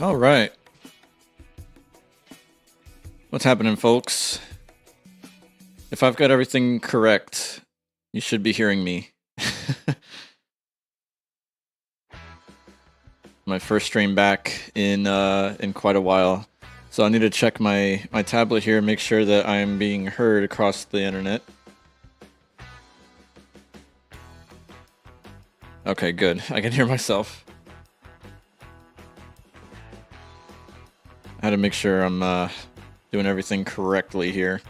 All right. What's happening, folks? If I've got everything correct, you should be hearing me. My first stream back in quite a while. So I need to check my tablet here and make sure that I am being heard across the internet. Okay, good. I can hear myself. I had to make sure I'm doing everything correctly here.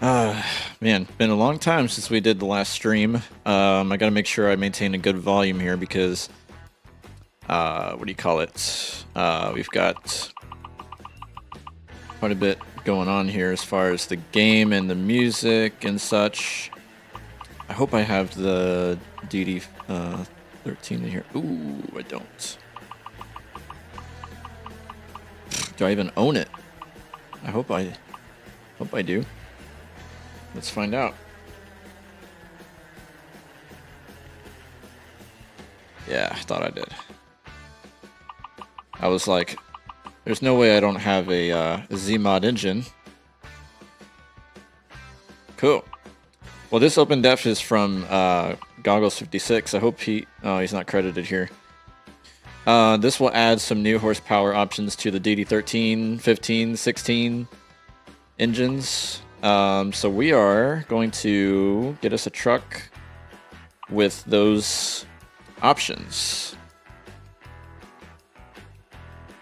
Man, been a long time since we did the last stream. I gotta make sure I maintain a good volume here because, what do you call it? We've got quite a bit going on here as far as the game and the music and such. I hope I have the DD13 in here. Ooh, I don't. Do I even own it? I hope I do. Let's find out. Yeah, I thought I did. I was like, there's no way I don't have a Z-Mod engine. Cool. Well, this open def is from Goggles56. I hope he's not credited here. This will add some new horsepower options to the DD13, 15, 16 engines. So we are going to get us a truck with those options.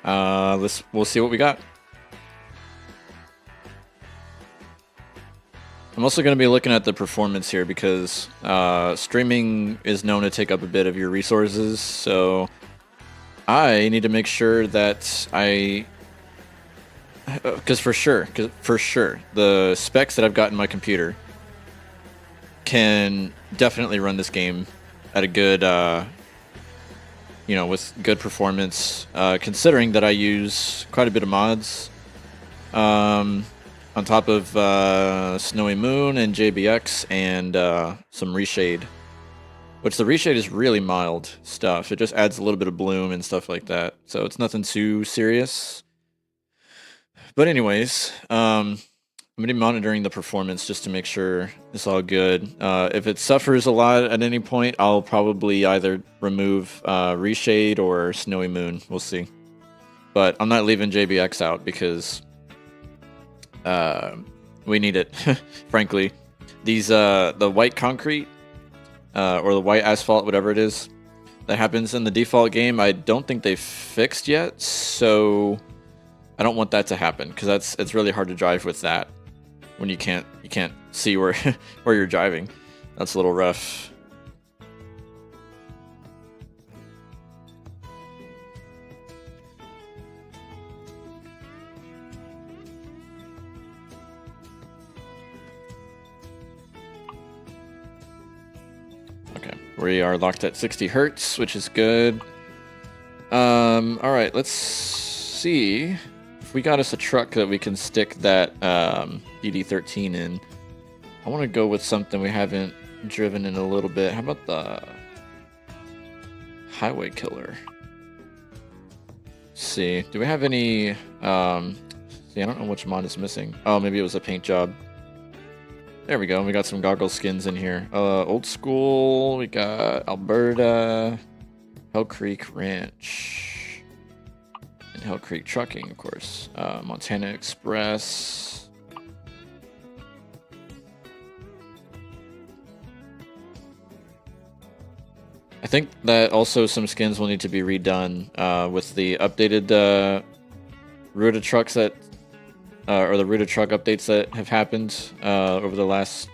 We'll see what we got. I'm also going to be looking at the performance here because streaming is known to take up a bit of your resources, so I need to make sure that because for sure, the specs that I've got in my computer can definitely run this game at a good, with good performance, considering that I use quite a bit of mods. On top of Snowy Moon and JBX and some reshade. Which the reshade is really mild stuff. It just adds a little bit of bloom and stuff like that. So it's nothing too serious. But anyways, I'm going to be monitoring the performance just to make sure it's all good. If it suffers a lot at any point, I'll probably either remove reshade or Snowy Moon. We'll see. But I'm not leaving JBX out because we need it, frankly. These the white concrete or the white asphalt, whatever it is, that happens in the default game, I don't think they've fixed yet, so I don't want that to happen because it's really hard to drive with that when you can't see where where you're driving. That's a little rough. We are locked at 60 hertz, which is good. Alright, let's see if we got us a truck that we can stick that DD13 in. I want to go with something we haven't driven in a little bit. How about the Highway Killer? Let's see, do we have any... see, I don't know which mod is missing. Oh, maybe it was a paint job. There we go. We got some goggle skins in here. Old school. We got Alberta, Hell Creek Ranch, and Hell Creek Trucking, of course. Montana Express. I think that also some skins will need to be redone with the updated Ruta trucks that. Or the Ruta truck updates that have happened over the last,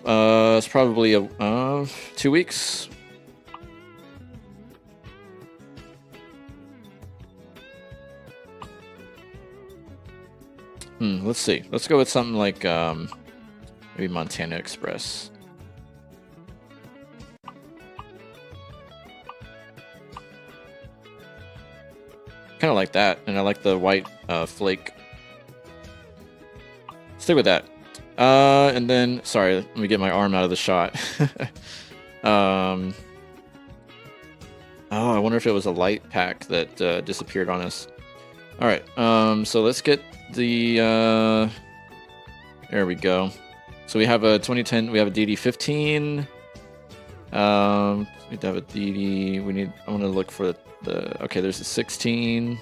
it's probably 2 weeks. Let's see. Let's go with something like maybe Montana Express. Kind of like that, and I like the white flake. Stick with that. And then, sorry, let me get my arm out of the shot. Oh, I wonder if it was a light pack that disappeared on us. All right, so let's get the. There we go. So we have a 2010. We have a DD15. We have a DD. We need. I want to look for the. Okay, there's a 16.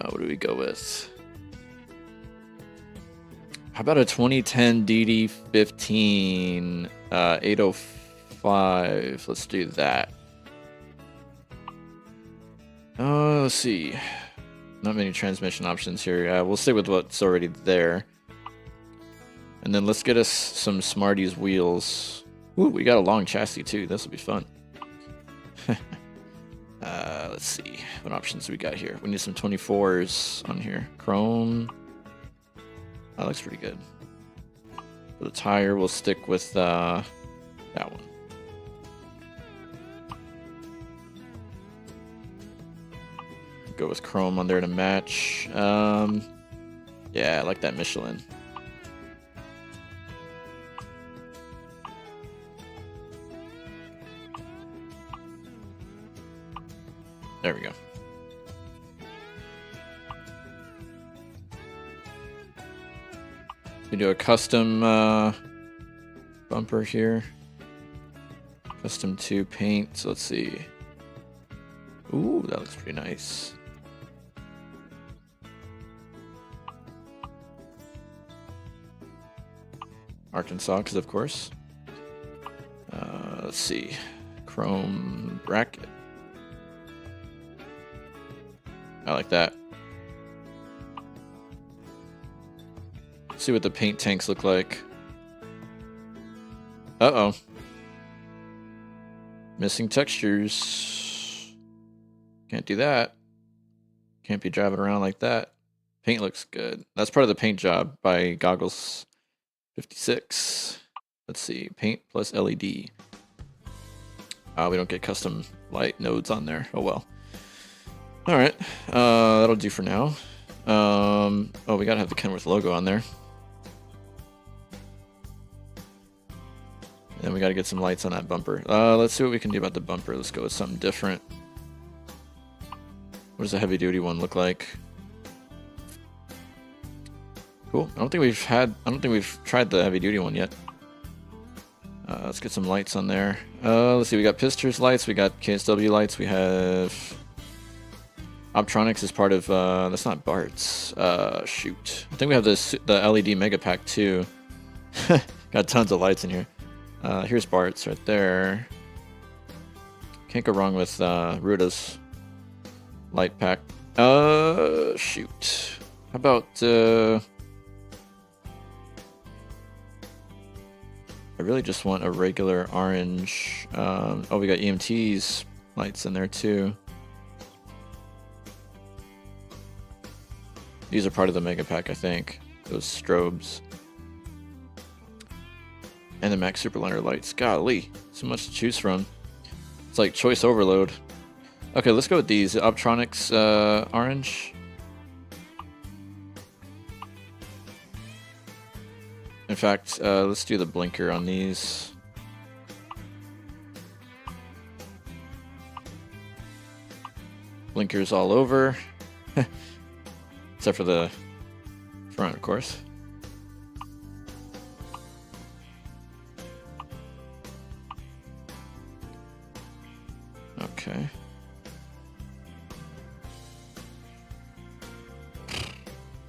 What do we go with? How about a 2010 DD15 805? Let's do that. Let's see. Not many transmission options here. We'll stick with what's already there. And then let's get us some Smarties wheels. Ooh, we got a long chassis too. This will be fun. Let's see. What options do we got here? We need some 24s on here. Chrome. That looks pretty good. For the tire, we'll stick with that one. Go with chrome on there to match. Yeah, I like that Michelin. There we go. We do a custom bumper here. Custom 2 paint. So let's see. Ooh, that looks pretty nice. Arkansas, because of course. Let's see. Chrome bracket. I like that. See what the paint tanks look like. Uh-oh. Missing textures. Can't do that. Can't be driving around like that. Paint looks good. That's part of the paint job by Goggles 56. Let's see. Paint plus LED. We don't get custom light nodes on there. Oh well. Alright. That'll do for now. Oh, we gotta have the Kenworth logo on there. And we gotta get some lights on that bumper. Let's see what we can do about the bumper. Let's go with something different. What does the heavy duty one look like? Cool. I don't think we've tried the heavy duty one yet. Let's get some lights on there. Let's see, we got Pisters lights, we got KSW lights, we have Optronics as part of that's not Bart's. Shoot. I think we have the LED Mega Pack too. Got tons of lights in here. Here's Bart's right there. Can't go wrong with Ruda's light pack. Shoot. How about I really just want a regular orange. Oh, we got EMT's lights in there too. These are part of the Mega Pack, I think. Those strobes. And the Max Superliner lights. Golly, so much to choose from. It's like choice overload. Okay, let's go with these. Optronics orange. In fact, let's do the blinker on these. Blinkers all over. Except for the front, of course. Okay.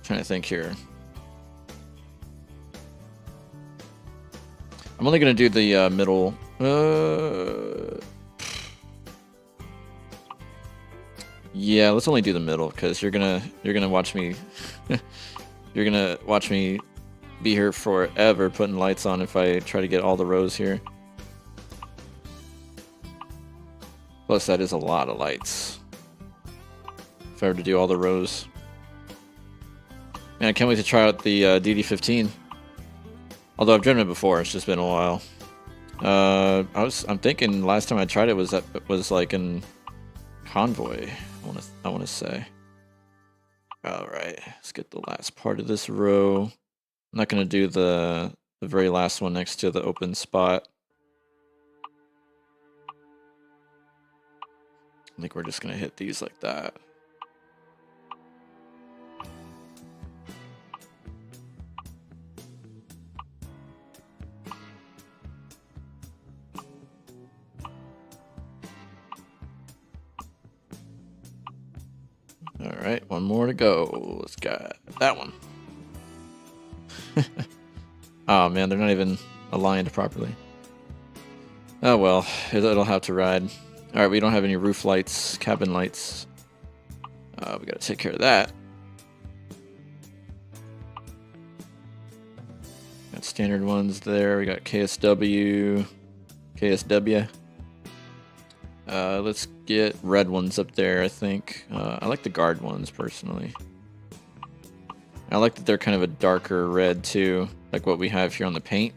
Trying to think here. I'm only gonna do the middle. Yeah, let's only do the middle because you're gonna watch me. You're gonna watch me be here forever putting lights on if I try to get all the rows here. Plus, that is a lot of lights. If I were to do all the rows. Man, I can't wait to try out the DD15. Although I've driven it before, it's just been a while. I'm thinking last time I tried it was like in Convoy. I wanna say. All right, let's get the last part of this row. I'm not gonna do the The very last one next to the open spot. I think we're just gonna hit these like that. All right, one more to go. Let's get that one. Oh man, they're not even aligned properly. Oh well, it'll have to ride. All right, we don't have any roof lights, cabin lights. We gotta take care of that. Got standard ones there. We got KSW. Let's get red ones up there, I think. I like the guard ones, personally. I like that they're kind of a darker red, too, like what we have here on the paint.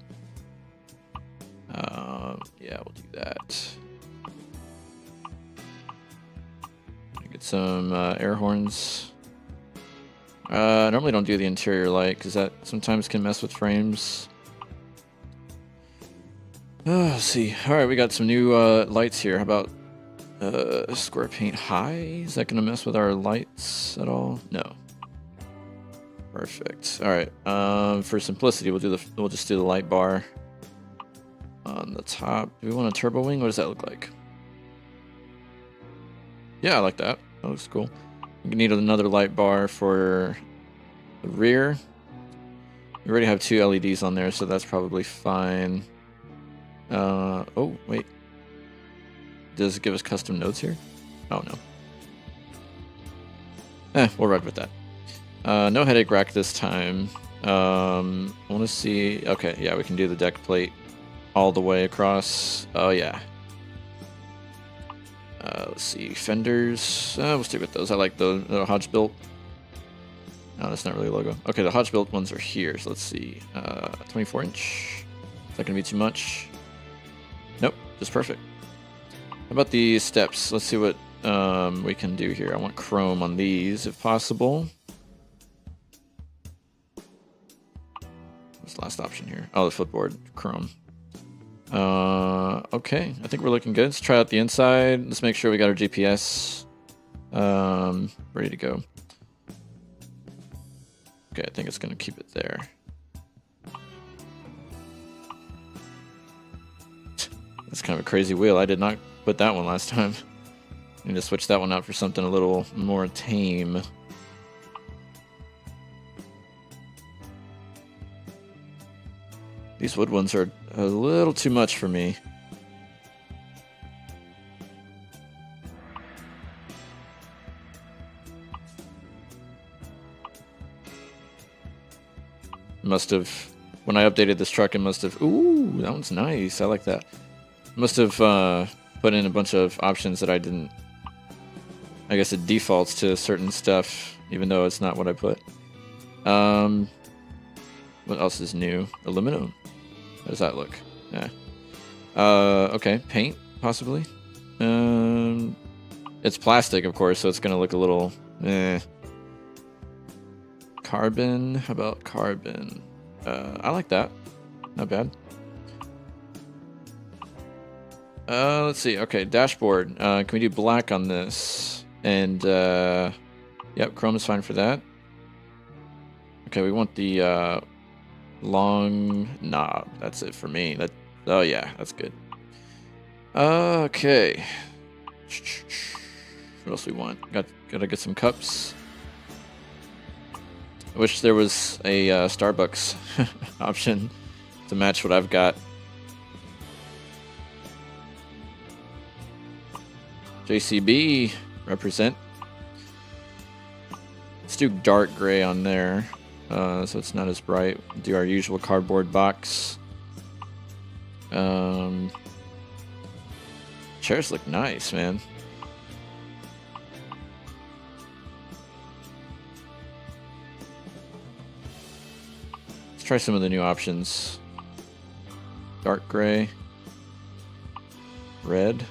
Yeah, we'll do that. Get some air horns. I normally don't do the interior light, because that sometimes can mess with frames. Let's see. Alright, we got some new lights here. How about square paint high? Is that going to mess with our lights at all? No. Perfect. Alright, for simplicity, we'll just do the light bar on the top. Do we want a turbo wing? What does that look like? Yeah, I like that. That looks cool. We need another light bar for the rear. We already have 2 LEDs on there, so that's probably fine. Oh, wait. Does it give us custom nodes here? Oh, no. We'll ride with that. No headache rack this time. I want to see... Okay, yeah, we can do the deck plate all the way across. Oh, yeah. Let's see. Fenders. We'll stick with those. I like the Hodge built. No, that's not really a logo. Okay, the Hodge built ones are here, so let's see. 24 inch. Is that going to be too much? Nope, just perfect. How about the steps? Let's see what we can do here. I want chrome on these, if possible. What's the last option here? Oh, the footboard, chrome. Okay, I think we're looking good. Let's try out the inside. Let's make sure we got our GPS ready to go. Okay, I think it's going to keep it there. That's kind of a crazy wheel. I did not put that one last time. I need to switch that one out for something a little more tame. These wood ones are a little too much for me. Must have, when I updated this truck, it must have, ooh, that one's nice. I like that. Must have put in a bunch of options that I didn't. I guess it defaults to certain stuff, even though it's not what I put. What else is new? Aluminum. How does that look? Yeah. Okay, paint, possibly. It's plastic, of course, so it's gonna look a little Carbon. How about carbon? I like that. Not bad. Let's see. Okay, dashboard. Can we do black on this? And yep, chrome is fine for that. Okay, we want the long knob. That's it for me. Oh yeah, that's good. Okay. What else we want? Gotta get some cups. I wish there was a Starbucks option to match what I've got. JCB, represent. Let's do dark gray on there, so it's not as bright. Do our usual cardboard box. Chairs look nice, man. Let's try some of the new options. Dark gray. Red.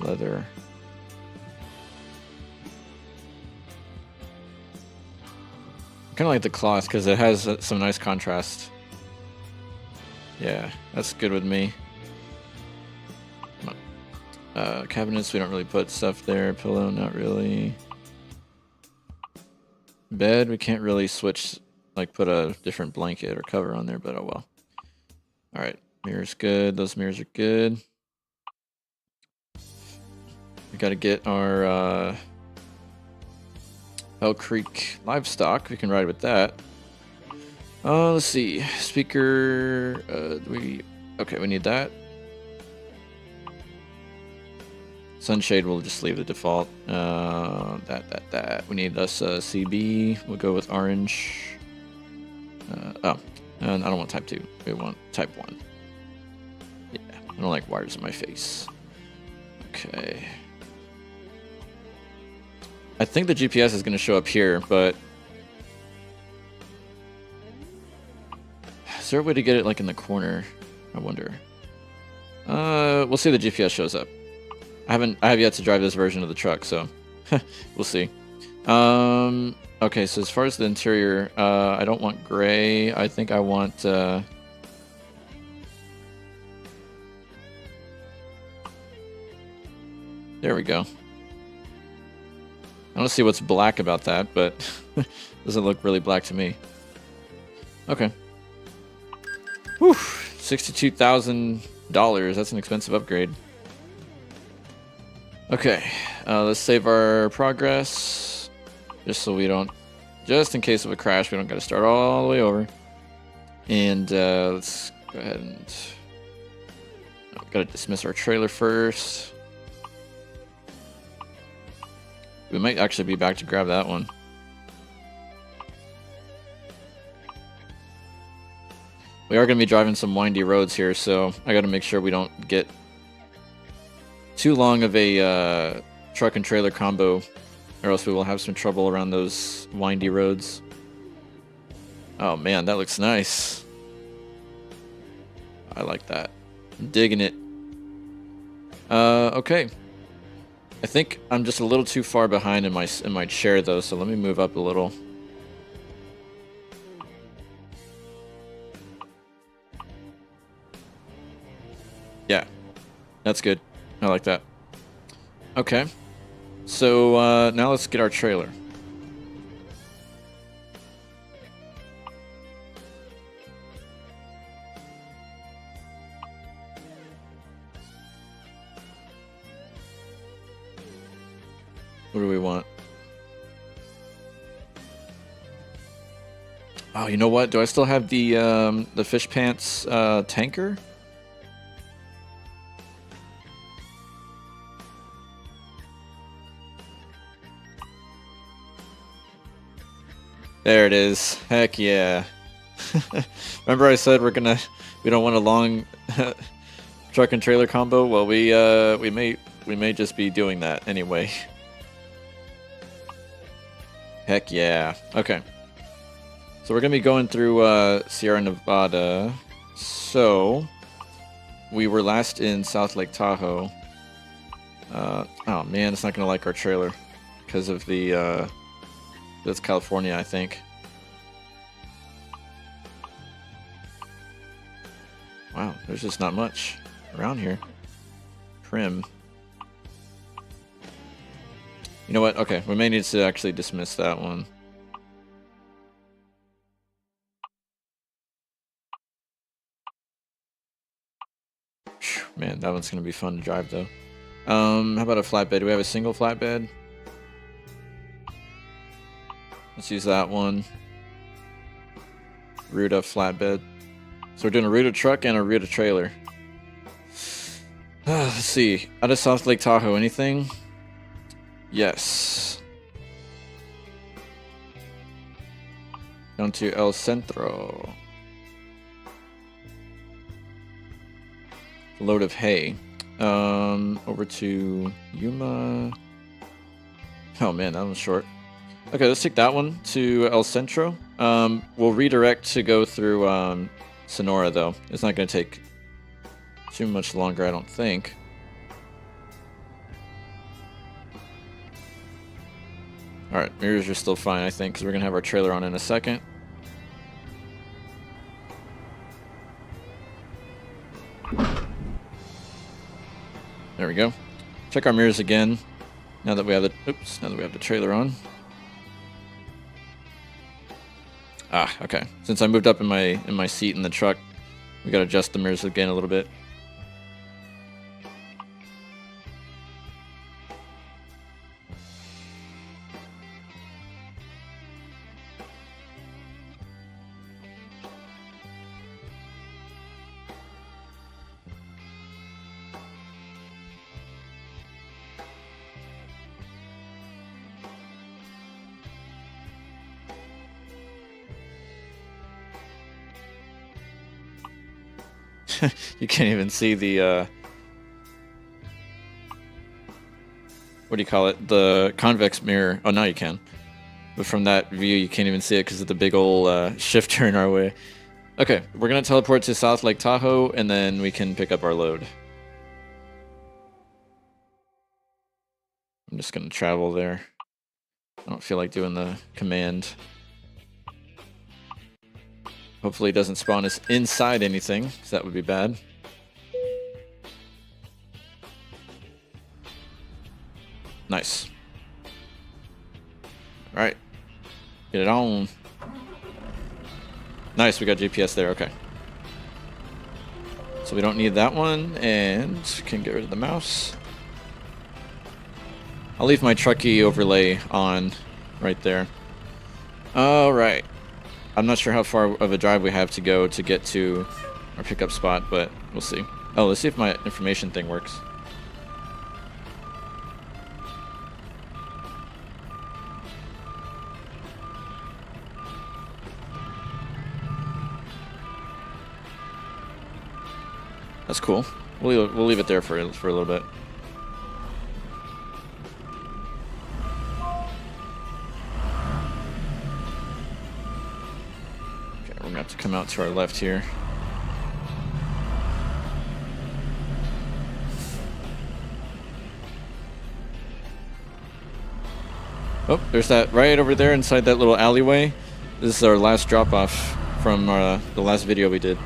Leather. Kind of like the cloth because it has some nice contrast. Yeah, that's good with me. Cabinets, we don't really put stuff there. Pillow, not really. Bed, we can't really switch, like put a different blanket or cover on there, but oh well. Alright, mirror's good. Those mirrors are good. We gotta get our Bell Creek livestock. We can ride with that. Let's see. Speaker, okay, we need that. Sunshade, we'll just leave the default. That. We need us CB. We'll go with orange. And I don't want type 2. We want type 1. Yeah, I don't like wires in my face. Okay. I think the GPS is going to show up here, but is there a way to get it like in the corner? I wonder. We'll see if the GPS shows up. I have yet to drive this version of the truck, so we'll see. Okay, so as far as the interior, I don't want gray. I think I want there we go. I don't see what's black about that, but doesn't look really black to me. Okay. Whew, $62,000. That's an expensive upgrade. Okay, let's save our progress, just so we don't, just in case of a crash, we don't got to start all the way over. And let's go ahead and got to dismiss our trailer first. We might actually be back to grab that one. We are going to be driving some windy roads here, so I got to make sure we don't get too long of a truck and trailer combo, or else we will have some trouble around those windy roads. Oh man, that looks nice. I like that. I'm digging it. Okay. I think I'm just a little too far behind in my chair though, so let me move up a little. Yeah, that's good. I like that. Okay, so now let's get our trailer. What do we want? Oh, you know what? Do I still have the fish pants tanker? There it is. Heck yeah. Remember I said we don't want a long truck and trailer combo? Well, we may just be doing that anyway. Heck yeah. Okay. So we're going to be going through Sierra Nevada. So we were last in South Lake Tahoe. Oh man, it's not going to like our trailer because of the that's California, I think. Wow, there's just not much around here. Trim. You know what? Okay, we may need to actually dismiss that one. Man, that one's gonna be fun to drive though. How about a flatbed? Do we have a single flatbed? Let's use that one. Ruta flatbed. So we're doing a Ruta truck and a Ruta trailer. Let's see. Out of South Lake Tahoe, anything? Yes. Down to El Centro. Load of hay. Over to Yuma. Oh man, that one's short. Okay, let's take that one to El Centro. We'll redirect to go through Sonora though. It's not going to take too much longer, I don't think. Alright, mirrors are still fine, I think, because we're going to have our trailer on in a second. There we go. Check our mirrors again. Now that we have the trailer on. Ah, okay. Since I moved up in my seat in the truck, we got to adjust the mirrors again a little bit. You can't even see the, what do you call it? The convex mirror. Oh, now you can. But from that view, you can't even see it because of the big old shifter in our way. Okay, we're going to teleport to South Lake Tahoe, and then we can pick up our load. I'm just going to travel there. I don't feel like doing the command. Hopefully it doesn't spawn us inside anything, because that would be bad. Nice. Alright. Get it on. Nice, we got GPS there, okay. So we don't need that one, and can get rid of the mouse. I'll leave my trucky overlay on right there. Alright. I'm not sure how far of a drive we have to go to get to our pickup spot, but we'll see. Oh, let's see if my information thing works. That's cool. We'll leave it there for a little bit. We're gonna have to come out to our left here. Oh, there's that right over there inside that little alleyway. This is our last drop-off from the last video we did.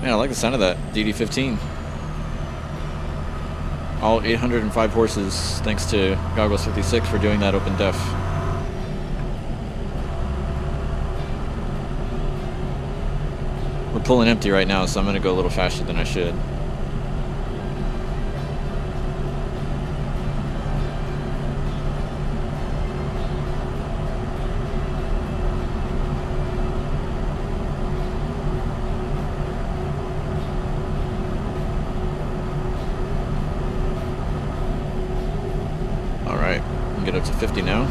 Man, I like the sound of that DD15. All 805 horses, thanks to Goggles56 for doing that open def. We're pulling empty right now, so I'm gonna go a little faster than I should. Get up to 50 now.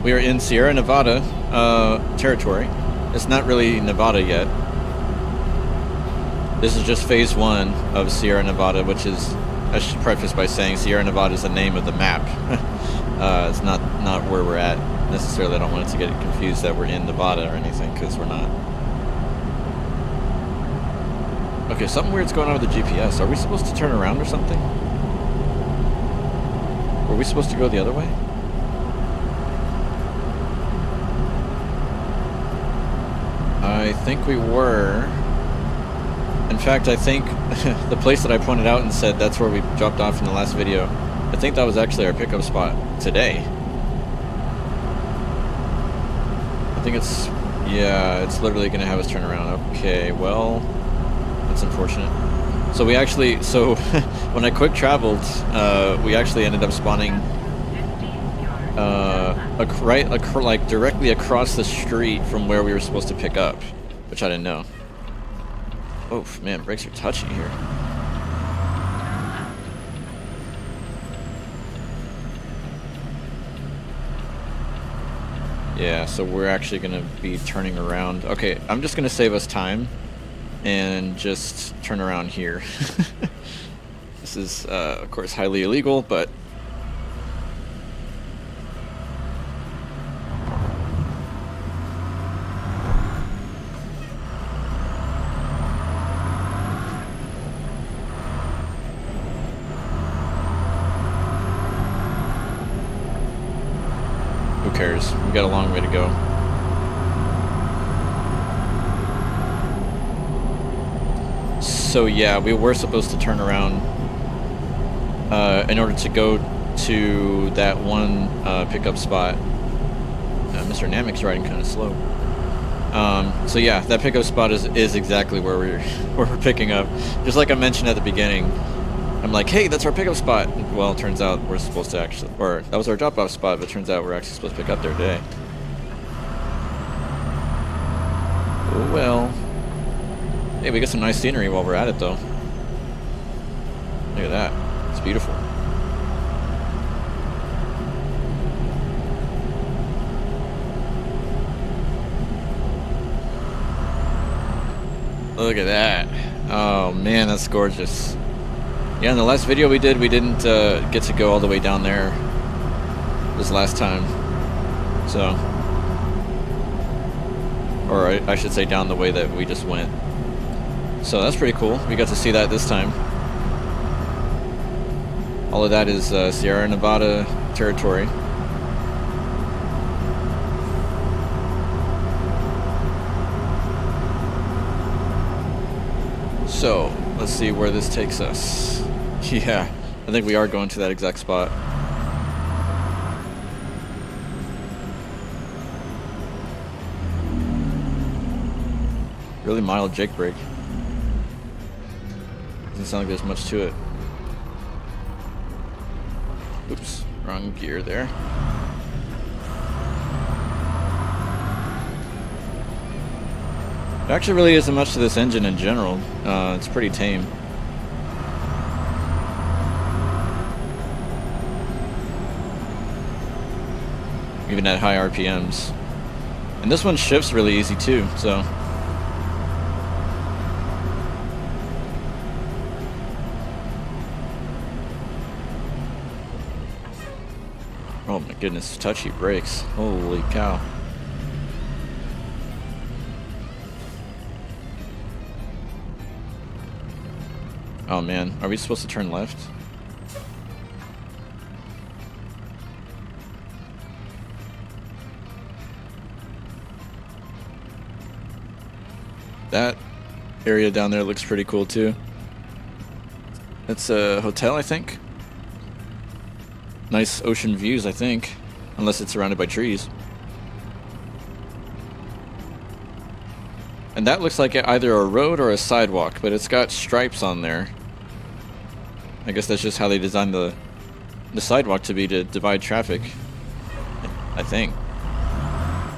We are in Sierra Nevada territory. It's not really Nevada yet. This is just phase 1 of Sierra Nevada, which is, I should preface by saying Sierra Nevada is the name of the map. It's not where we're at necessarily. I don't want it to get confused that we're in Nevada or anything, because we're not. Okay, something weird's going on with the GPS. Are we supposed to turn around or something? Were we supposed to go the other way? I think we were. In fact, I think the place that I pointed out and said that's where we dropped off in the last video, I think that was actually our pickup spot today. I think it's, yeah, it's literally going to have us turn around. Okay, well... That's unfortunate. So we actually, when I quick traveled, we actually ended up spawning like directly across the street from where we were supposed to pick up, which I didn't know. Oh man, brakes are touchy here. Yeah, so we're actually gonna be turning around. Okay, I'm just gonna save us time and just turn around here. This is, of course, highly illegal, but Who cares? We got a long way to go. So yeah, we were supposed to turn around in order to go to that one pickup spot. Mr. Namek's riding kind of slow. So yeah, that pickup spot is exactly where we're picking up. Just like I mentioned at the beginning, I'm like, hey, that's our pickup spot. Well, it turns out we're supposed to actually, or that was our drop-off spot, but it turns out we're actually supposed to pick up there today. Oh well. Hey, we got some nice scenery while we're at it, though. Look at that. It's beautiful. Look at that. Oh, man, that's gorgeous. Yeah, in the last video we did, we didn't get to go all the way down there this last time. So, or I should say down the way that we just went. So that's pretty cool. We got to see that this time. All of that is Sierra Nevada territory. So, let's see where this takes us. Yeah, I think we are going to that exact spot. Really mild jake brake. Doesn't sound like there's much to it. Oops, wrong gear there. There actually really isn't much to this engine in general. It's pretty tame. Even at high RPMs. And this one shifts really easy too, so. Oh my goodness, touchy brakes. Holy cow. Oh man, are we supposed to turn left? That area down there looks pretty cool too. It's a hotel, I think. Nice ocean views, I think. Unless it's surrounded by trees. And that looks like either a road or a sidewalk, but it's got stripes on there. I guess that's just how they designed the sidewalk to be, to divide traffic. I think.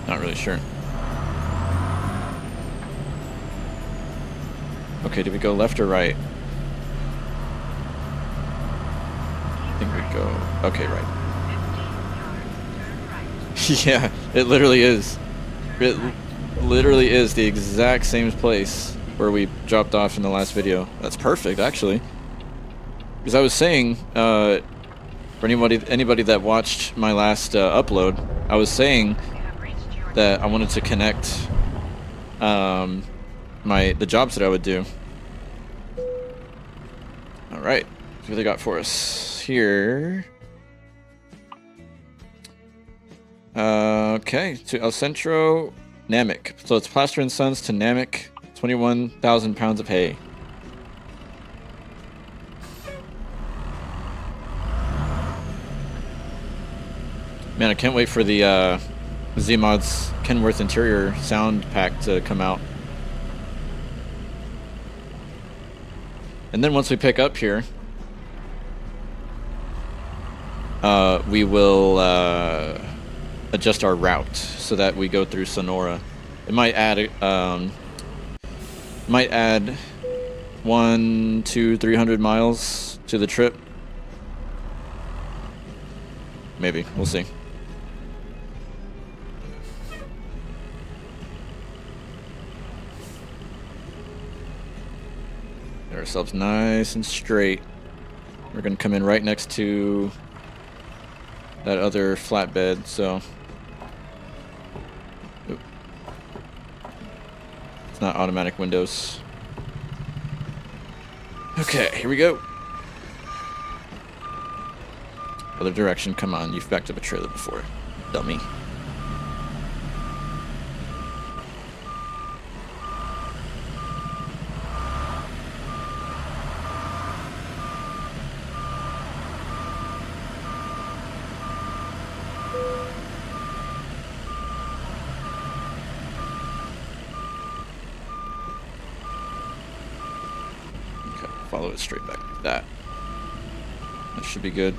Not really sure. Okay, did we go left or right? I think we go... Okay, right. Yeah, it literally is. It literally is the exact same place where we dropped off in the last video. That's perfect, actually. Because I was saying, for anybody that watched my last upload, I was saying that I wanted to connect the jobs that I would do. All right, what they got for us here? Okay, to El Centro, Namek. So it's Plaster and Sons to Namek, 21,000 pounds of hay. Man, I can't wait for the Z-Mod's Kenworth interior sound pack to come out. And then once we pick up here, we will adjust our route so that we go through Sonora. It might add 100, 200, 300 miles to the trip. Maybe, we'll see. Get ourselves nice and straight. We're gonna come in right next to that other flatbed, so it's not automatic windows. Okay, here we go. Other direction, come on, you've backed up a trailer before, dummy. follow it straight back like that. That should be good.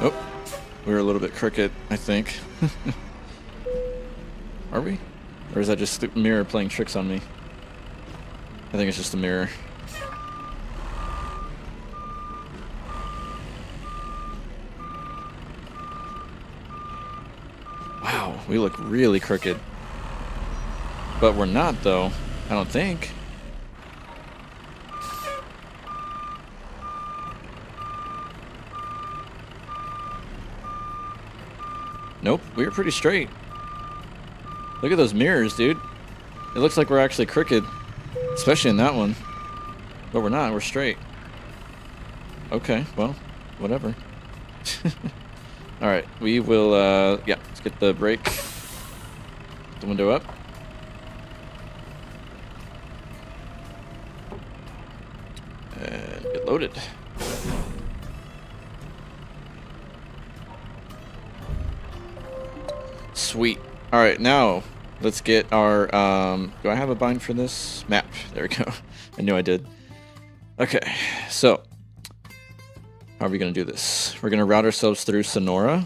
Oh, we were a little bit crooked, I think. Are we? Or is that just the mirror playing tricks on me? I think it's just the mirror. Wow, we look really crooked. But we're not, though. I don't think. Nope, we were pretty straight. Look at those mirrors, dude. It looks like we're actually crooked. Especially in that one. But we're not, we're straight. Okay, well, whatever. Alright, we will, yeah, let's get the brake. Get the window up. And get loaded. Sweet. Alright, now let's get our, do I have a bind for this? Map. There we go. I knew I did. Okay, so how are we going to do this? We're going to route ourselves through Sonora.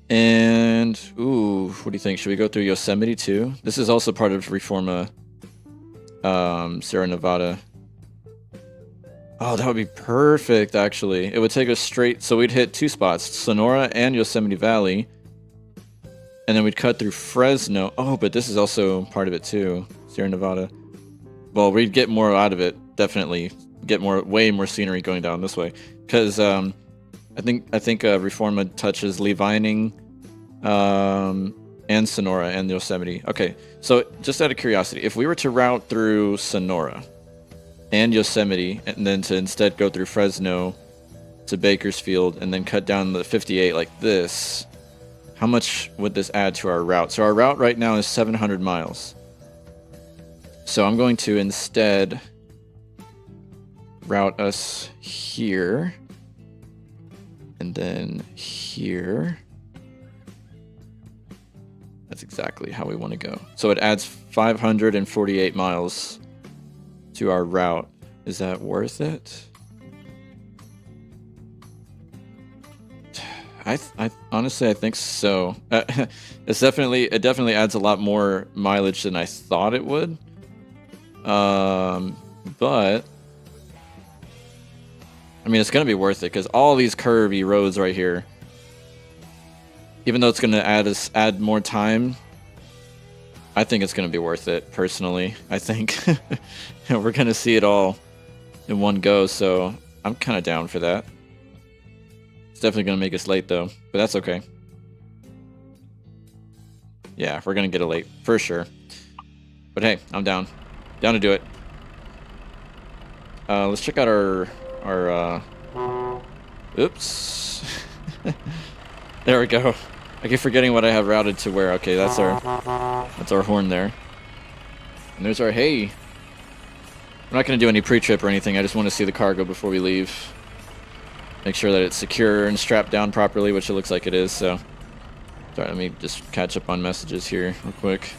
And, ooh, what do you think? Should we go through Yosemite too? This is also part of Reforma, Sierra Nevada. Oh, that would be perfect, actually. It would take us straight, so we'd hit two spots, Sonora and Yosemite Valley. And then we'd cut through Fresno. Oh, but this is also part of it too, Sierra Nevada. Well, we'd get more out of it, definitely. Get way more scenery going down this way. Because I think Reforma touches Levining, and Sonora and Yosemite. Okay, so just out of curiosity, if we were to route through Sonora and Yosemite, and then to instead go through Fresno to Bakersfield, and then cut down the 58 like this, how much would this add to our route? So our route right now is 700 miles. So I'm going to instead route us here, and then here. That's exactly how we want to go. So it adds 548 miles to our route. Is that worth it? I honestly, I think so. It definitely adds a lot more mileage than I thought it would. But I mean, it's gonna be worth it because all these curvy roads right here, even though it's gonna add more time, I think it's gonna be worth it personally. I think we're gonna see it all in one go, so I'm kind of down for that. It's definitely gonna make us late though, but that's okay. Yeah, we're gonna get it late for sure. But hey, I'm down to do it. Let's check out our oops. There we go. I keep forgetting what I have routed to where. Okay, that's our horn there. And there's our hay. I'm not gonna do any pre-trip or anything. I just want to see the cargo before we leave. Make sure that it's secure and strapped down properly, which it looks like it is, so. Sorry, let me just catch up on messages here real quick.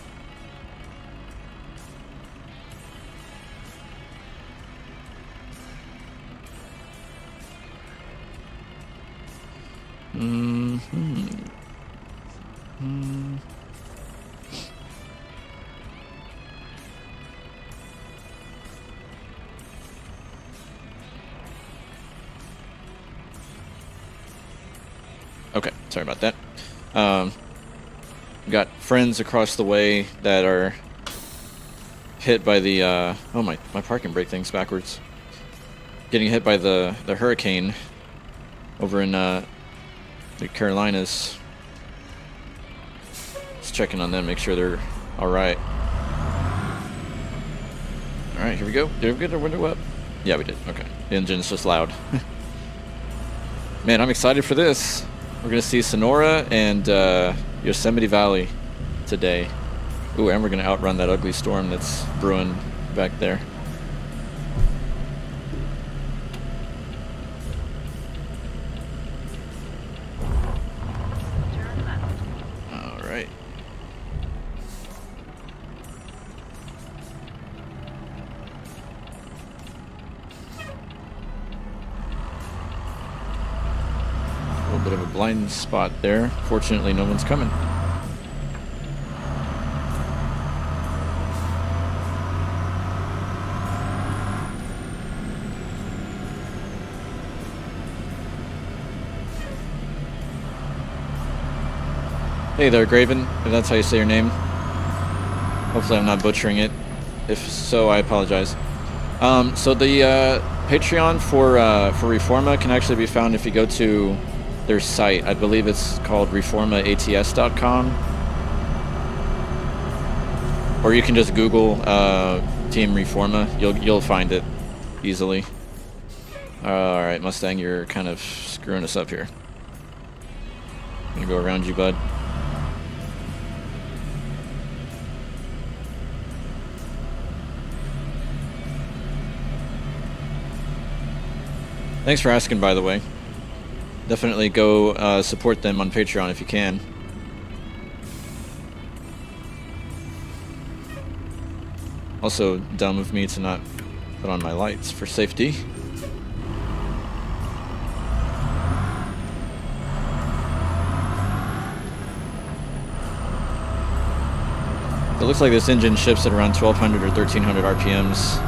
Okay, sorry about that. We got friends across the way that are hit by the oh my parking brake thing's backwards. Getting hit by the hurricane over in the Carolinas. Just checking on them, make sure they're all right. All right, here we go. Did we get our window up? Yeah, we did. Okay, the engine's just loud. Man, I'm excited for this. We're gonna see Sonora and Yosemite Valley today. Ooh, and we're gonna outrun that ugly storm that's brewing back there. All right. Bit of a blind spot there. Fortunately, no one's coming. Hey there, Graven, if that's how you say your name. Hopefully I'm not butchering it. If so, I apologize. So the Patreon for Reforma can actually be found if you go to their site. I believe it's called reformaats.com. Or you can just Google Team Reforma. You'll find it easily. Alright, Mustang, you're kind of screwing us up here. I'm gonna go around you, bud. Thanks for asking, by the way. Definitely go support them on Patreon if you can. Also, dumb of me to not put on my lights for safety. It looks like this engine ships at around 1200 or 1300 RPMs.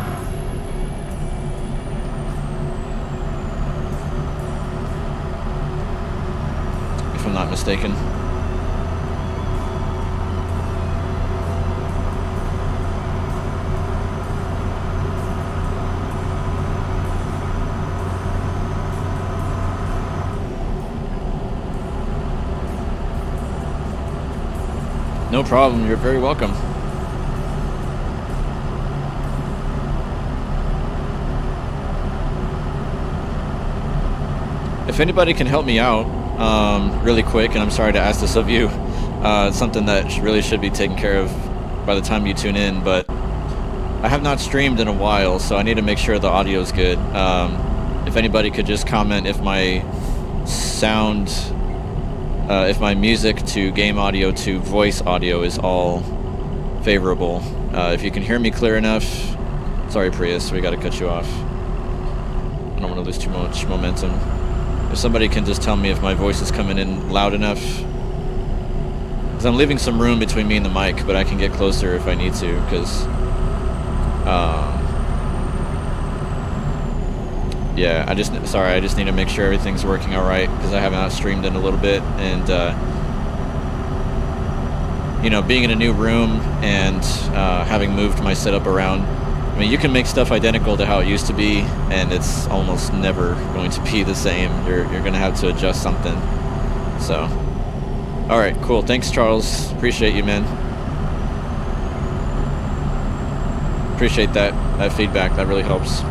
I'm not mistaken. No problem, you're very welcome. If anybody can help me out really quick, and I'm sorry to ask this of you, it's something that really should be taken care of by the time you tune in, but I have not streamed in a while, so I need to make sure the audio is good. If anybody could just comment if my sound, if my music to game audio to voice audio is all favorable. If you can hear me clear enough. Sorry, Prius, we gotta cut you off. I don't want to lose too much momentum. If somebody can just tell me if my voice is coming in loud enough. Because I'm leaving some room between me and the mic, but I can get closer if I need to, because... yeah, I just need to make sure everything's working alright, because I have not streamed in a little bit, and... you know, being in a new room and having moved my setup around, I mean, you can make stuff identical to how it used to be, and it's almost never going to be the same. You're going to have to adjust something. So, all right, cool. Thanks, Charles. Appreciate you, man. Appreciate that feedback. That really helps.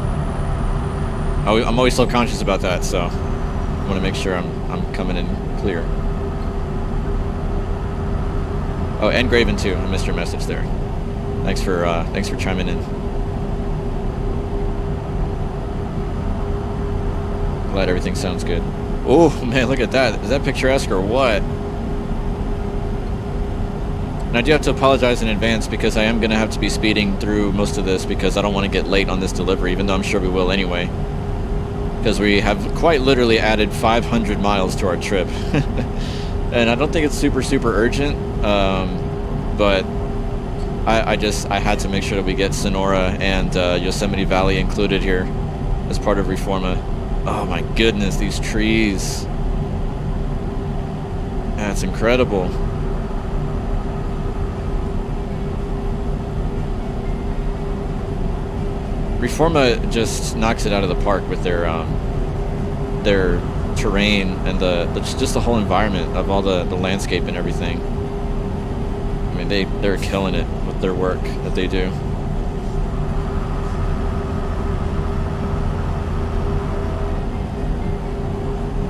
I'm always self-conscious about that, so I want to make sure I'm coming in clear. Oh, and Graven too. I missed your message there. Thanks for chiming in. Glad everything sounds good. Oh man, look at that. Is that picturesque or what? And I do have to apologize in advance because I am going to have to be speeding through most of this because I don't want to get late on this delivery, even though I'm sure we will anyway. Because we have quite literally added 500 miles to our trip. And I don't think it's super urgent, but I had to make sure that we get Sonora and Yosemite Valley included here as part of Reforma. Oh my goodness, these trees. That's incredible. Reforma just knocks it out of the park with their terrain and just the whole environment of all the landscape and everything. I mean, they're killing it with their work that they do.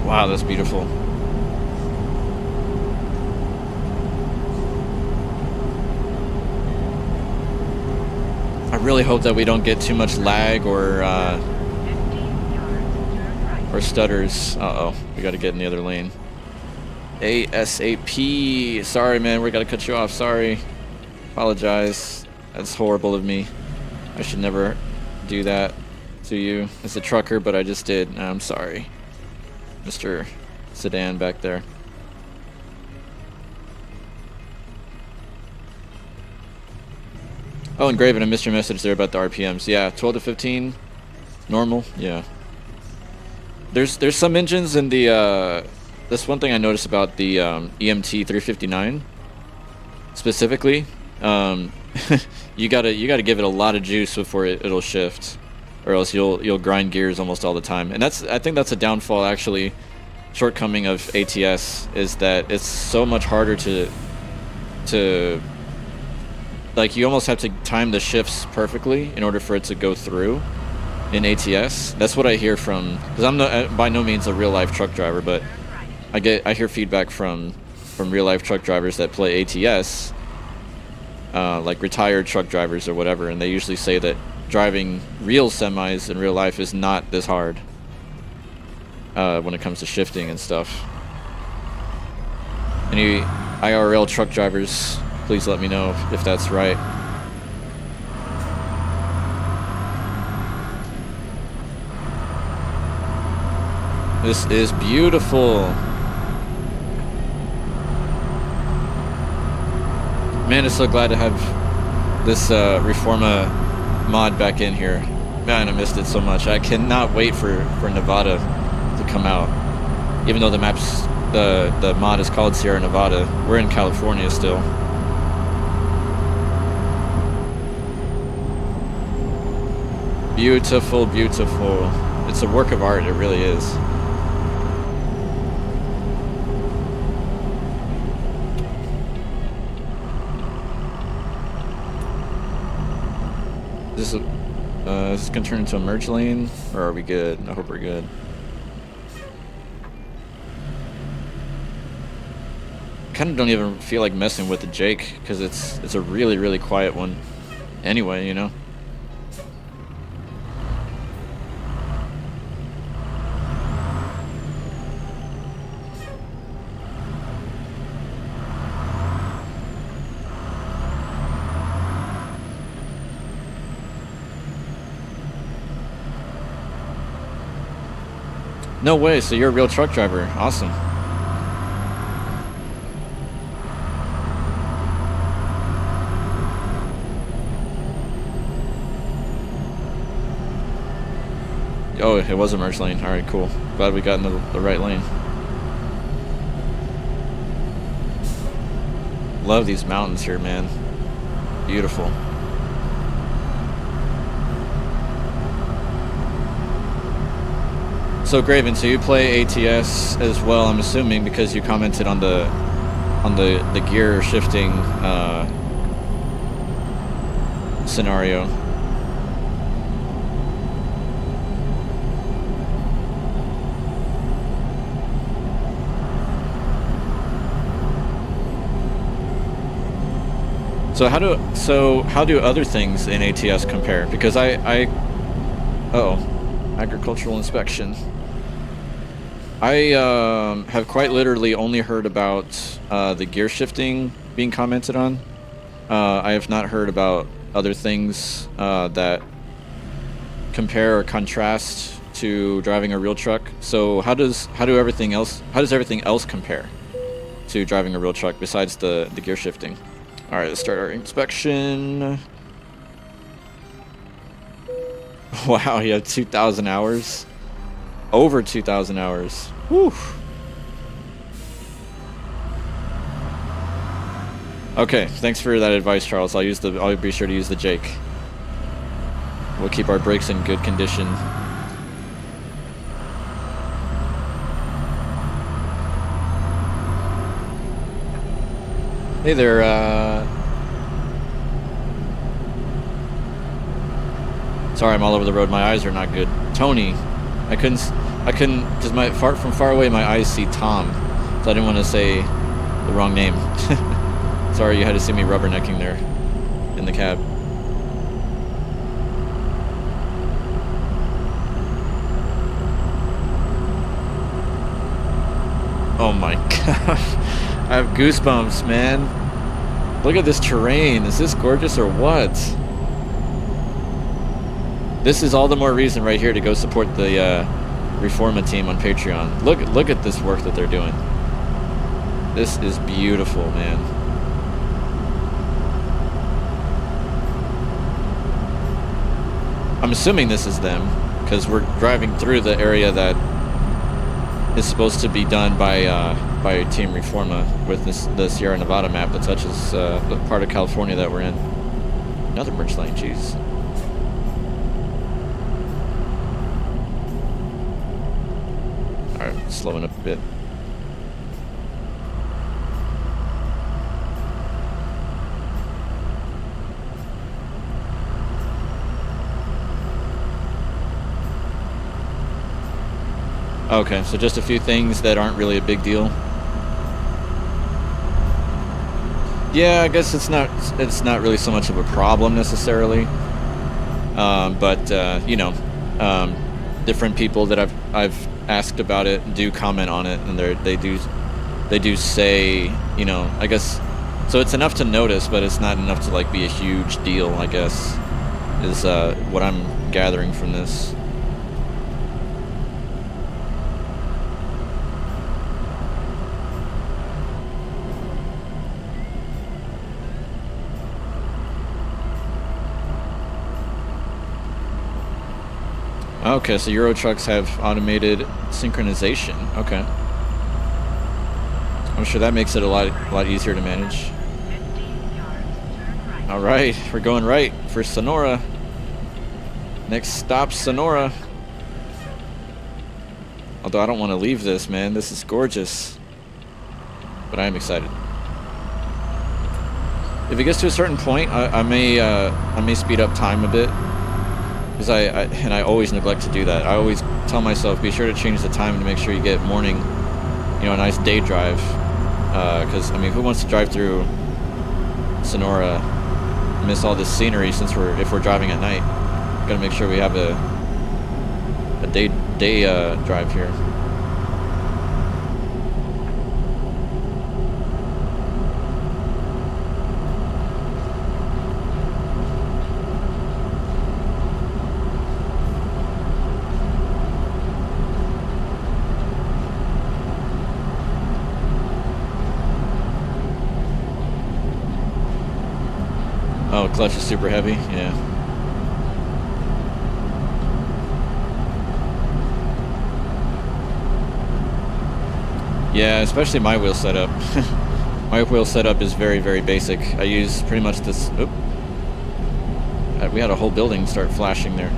Wow, that's beautiful. I really hope that we don't get too much lag or stutters. Uh-oh, we gotta get in the other lane. ASAP. Sorry, man, we gotta cut you off. Sorry. Apologize. That's horrible of me. I should never do that to you as a trucker, but I just did. I'm sorry, Mr. sedan back there. Oh, and Graven, I missed your message there about the RPMs. Yeah, 12 to 15, normal. Yeah. There's some engines in the that's one thing I noticed about the EMT 359 specifically. You gotta give it a lot of juice before it'll shift, or else you'll grind gears almost all the time. And I think that's a downfall, actually, shortcoming of ATS, is that it's so much harder to like, you almost have to time the shifts perfectly in order for it to go through in ATS. That's what I hear from, because I'm by no means a real life truck driver, but I hear feedback from real life truck drivers that play ATS, like retired truck drivers or whatever, and they usually say that driving real semis in real life is not this hard when it comes to shifting and stuff. Any IRL truck drivers, please let me know if that's right. This is beautiful. Man, I'm so glad to have this Reforma mod back in here. Man, I missed it so much. I cannot wait for Nevada to come out. Even though the mod is called Sierra Nevada, we're in California still. Beautiful, beautiful. It's a work of art, it really is. Is this gonna turn into a merge lane, or are we good? I hope we're good. Kind of don't even feel like messing with the Jake, because it's a really, really quiet one anyway, you know. No way, so you're a real truck driver. Awesome. Oh, it was a merge lane. Alright, cool. Glad we got in the right lane. Love these mountains here, man. Beautiful. So Graven, so you play ATS as well, I'm assuming, because you commented on the gear shifting scenario. So how do other things in ATS compare? Because agricultural inspection. I have quite literally only heard about the gear shifting being commented on. I have not heard about other things that compare or contrast to driving a real truck. So how does everything else compare to driving a real truck besides the gear shifting? All right, let's start our inspection. Wow, you have 2,000 hours. Over 2,000 hours. Whew. Okay, thanks for that advice, Charles. I'll be sure to use the Jake. We'll keep our brakes in good condition. Hey there, sorry, I'm all over the road. My eyes are not good. Tony. I couldn't, because from far away, my eyes see Tom, so I didn't want to say the wrong name. Sorry, you had to see me rubbernecking there in the cab. Oh my gosh, I have goosebumps, man. Look at this terrain. Is this gorgeous or what? This is all the more reason right here to go support the Reforma team on Patreon. Look at this work that they're doing. This is beautiful, man. I'm assuming this is them, because we're driving through the area that is supposed to be done by Team Reforma with the Sierra Nevada map that touches the part of California that we're in. Another merge lane, jeez. Alright, slowing up a bit. Okay, so just a few things that aren't really a big deal. Yeah, I guess it's not really so much of a problem necessarily. But you know, different people that I've asked about it do comment on it, and they do say, you know, I guess, so it's enough to notice, but it's not enough to like be a huge deal, I guess, is what I'm gathering from this. Okay, so Euro trucks have automated synchronization. Okay, I'm sure that makes it a lot easier to manage. All right, we're going right for Sonora. Next stop, Sonora. Although I don't want to leave this, man. This is gorgeous, but I am excited. If it gets to a certain point, I may speed up time a bit. Because I always neglect to do that. I always tell myself, be sure to change the time to make sure you get morning, you know, a nice day drive. Because, I mean, who wants to drive through Sonora, miss all this scenery if we're driving at night? Gotta make sure we have a day drive here. Oh, clutch is super heavy, yeah. Yeah, especially my wheel setup. My wheel setup is very, very basic. I use pretty much this. Oop. We had a whole building start flashing there.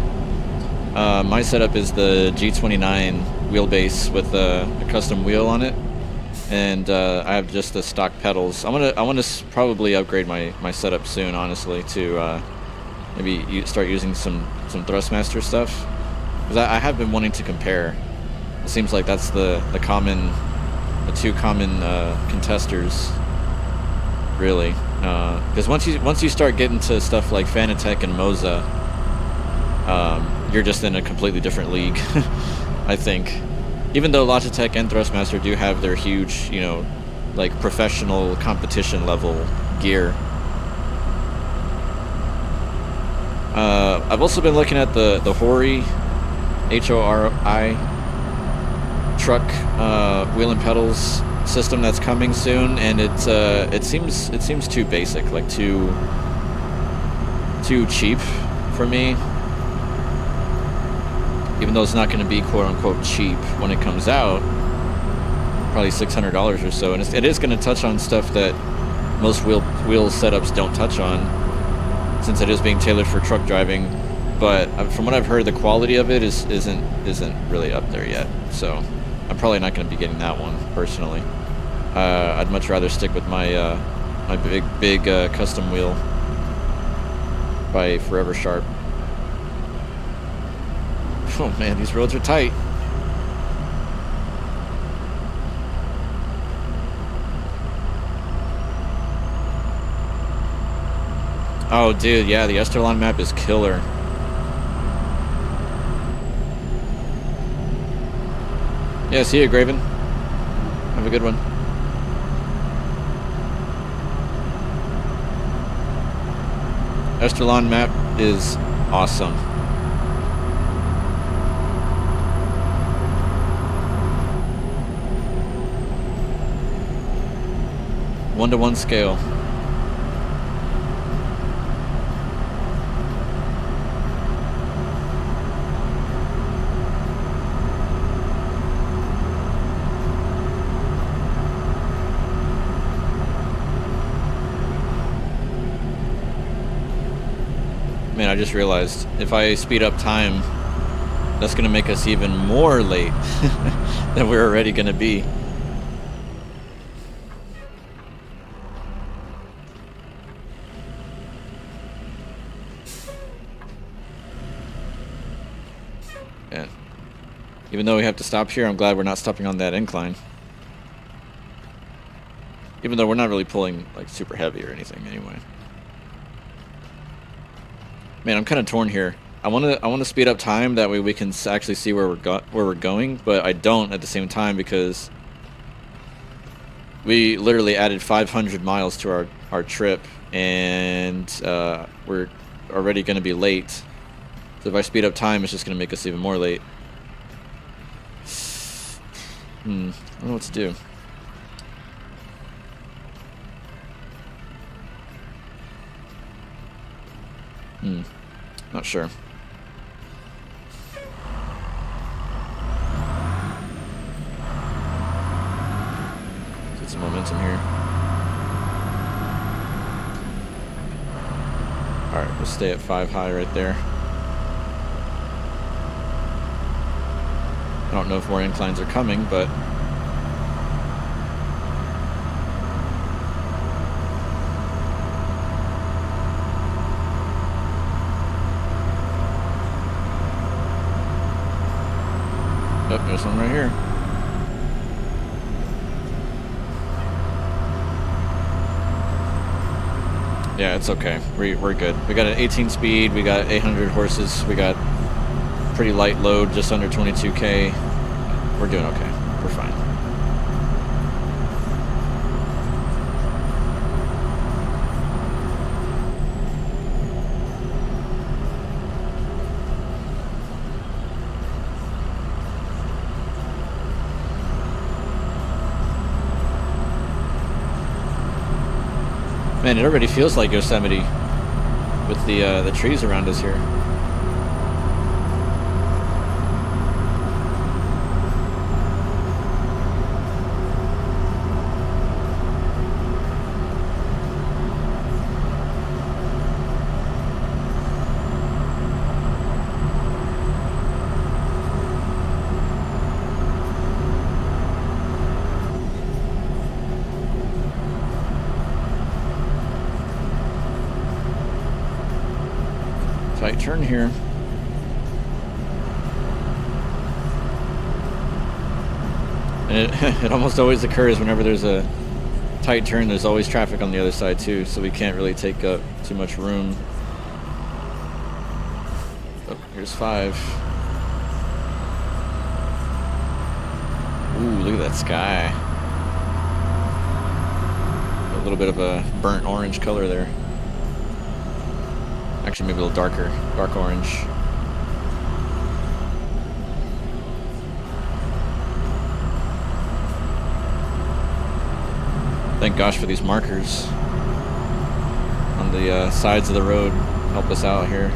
My setup is the G95 wheelbase with a custom wheel on it. And I have just the stock pedals. I want to probably upgrade my setup soon, honestly, to maybe start using some Thrustmaster stuff. Because I have been wanting to compare. It seems like that's the two common contesters, really. Because once you start getting to stuff like Fanatec and Moza, you're just in a completely different league, I think. Even though Logitech and Thrustmaster do have their huge, you know, like professional competition level gear. I've also been looking at the Hori, Hori truck wheel and pedals system that's coming soon, and it seems too basic, like too cheap for me. Even though it's not going to be quote-unquote cheap when it comes out, probably $600 or so, and it is going to touch on stuff that most wheel setups don't touch on, since it is being tailored for truck driving. But from what I've heard, the quality of it isn't really up there yet. So I'm probably not going to be getting that one personally. I'd much rather stick with my my big custom wheel by Forever Sharp. Oh man, these roads are tight. Oh dude, yeah, the Esterlon map is killer. Yeah, see you, Graven. Have a good one. Esterlon map is awesome. 1-to-1 scale. Man, I just realized if I speed up time, that's going to make us even more late than we're already going to be. Yeah. Even though we have to stop here, I'm glad we're not stopping on that incline. Even though we're not really pulling like super heavy or anything anyway. Man, I'm kind of torn here. I want to speed up time, that way we can actually see where we're going, but I don't at the same time because we literally added 500 miles to our trip, and we're already going to be late. So if I speed up time, it's just going to make us even more late. I don't know what to do. Not sure. Get some momentum here. Alright, we'll stay at 5 high right there. I don't know if more inclines are coming, but oh, there's one right here. Yeah, it's okay. We're good. We got an 18 speed. We got 800 horses. We got pretty light load, just under 22K. We're doing okay. We're fine. Man, it already feels like Yosemite with the trees around us here. Tight turn here. And it almost always occurs whenever there's a tight turn. There's always traffic on the other side too, so we can't really take up too much room. Oh, here's 5. Ooh, look at that sky. A little bit of a burnt orange color there. Actually, maybe a little dark orange. Thank gosh for these markers on the sides of the road. Help us out here.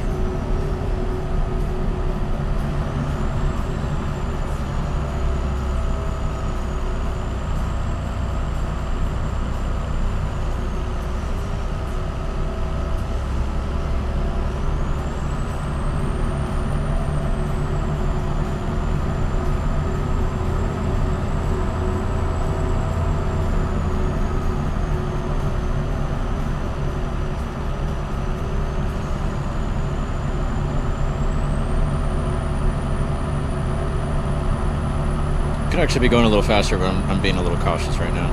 Could actually be going a little faster, but I'm being a little cautious right now.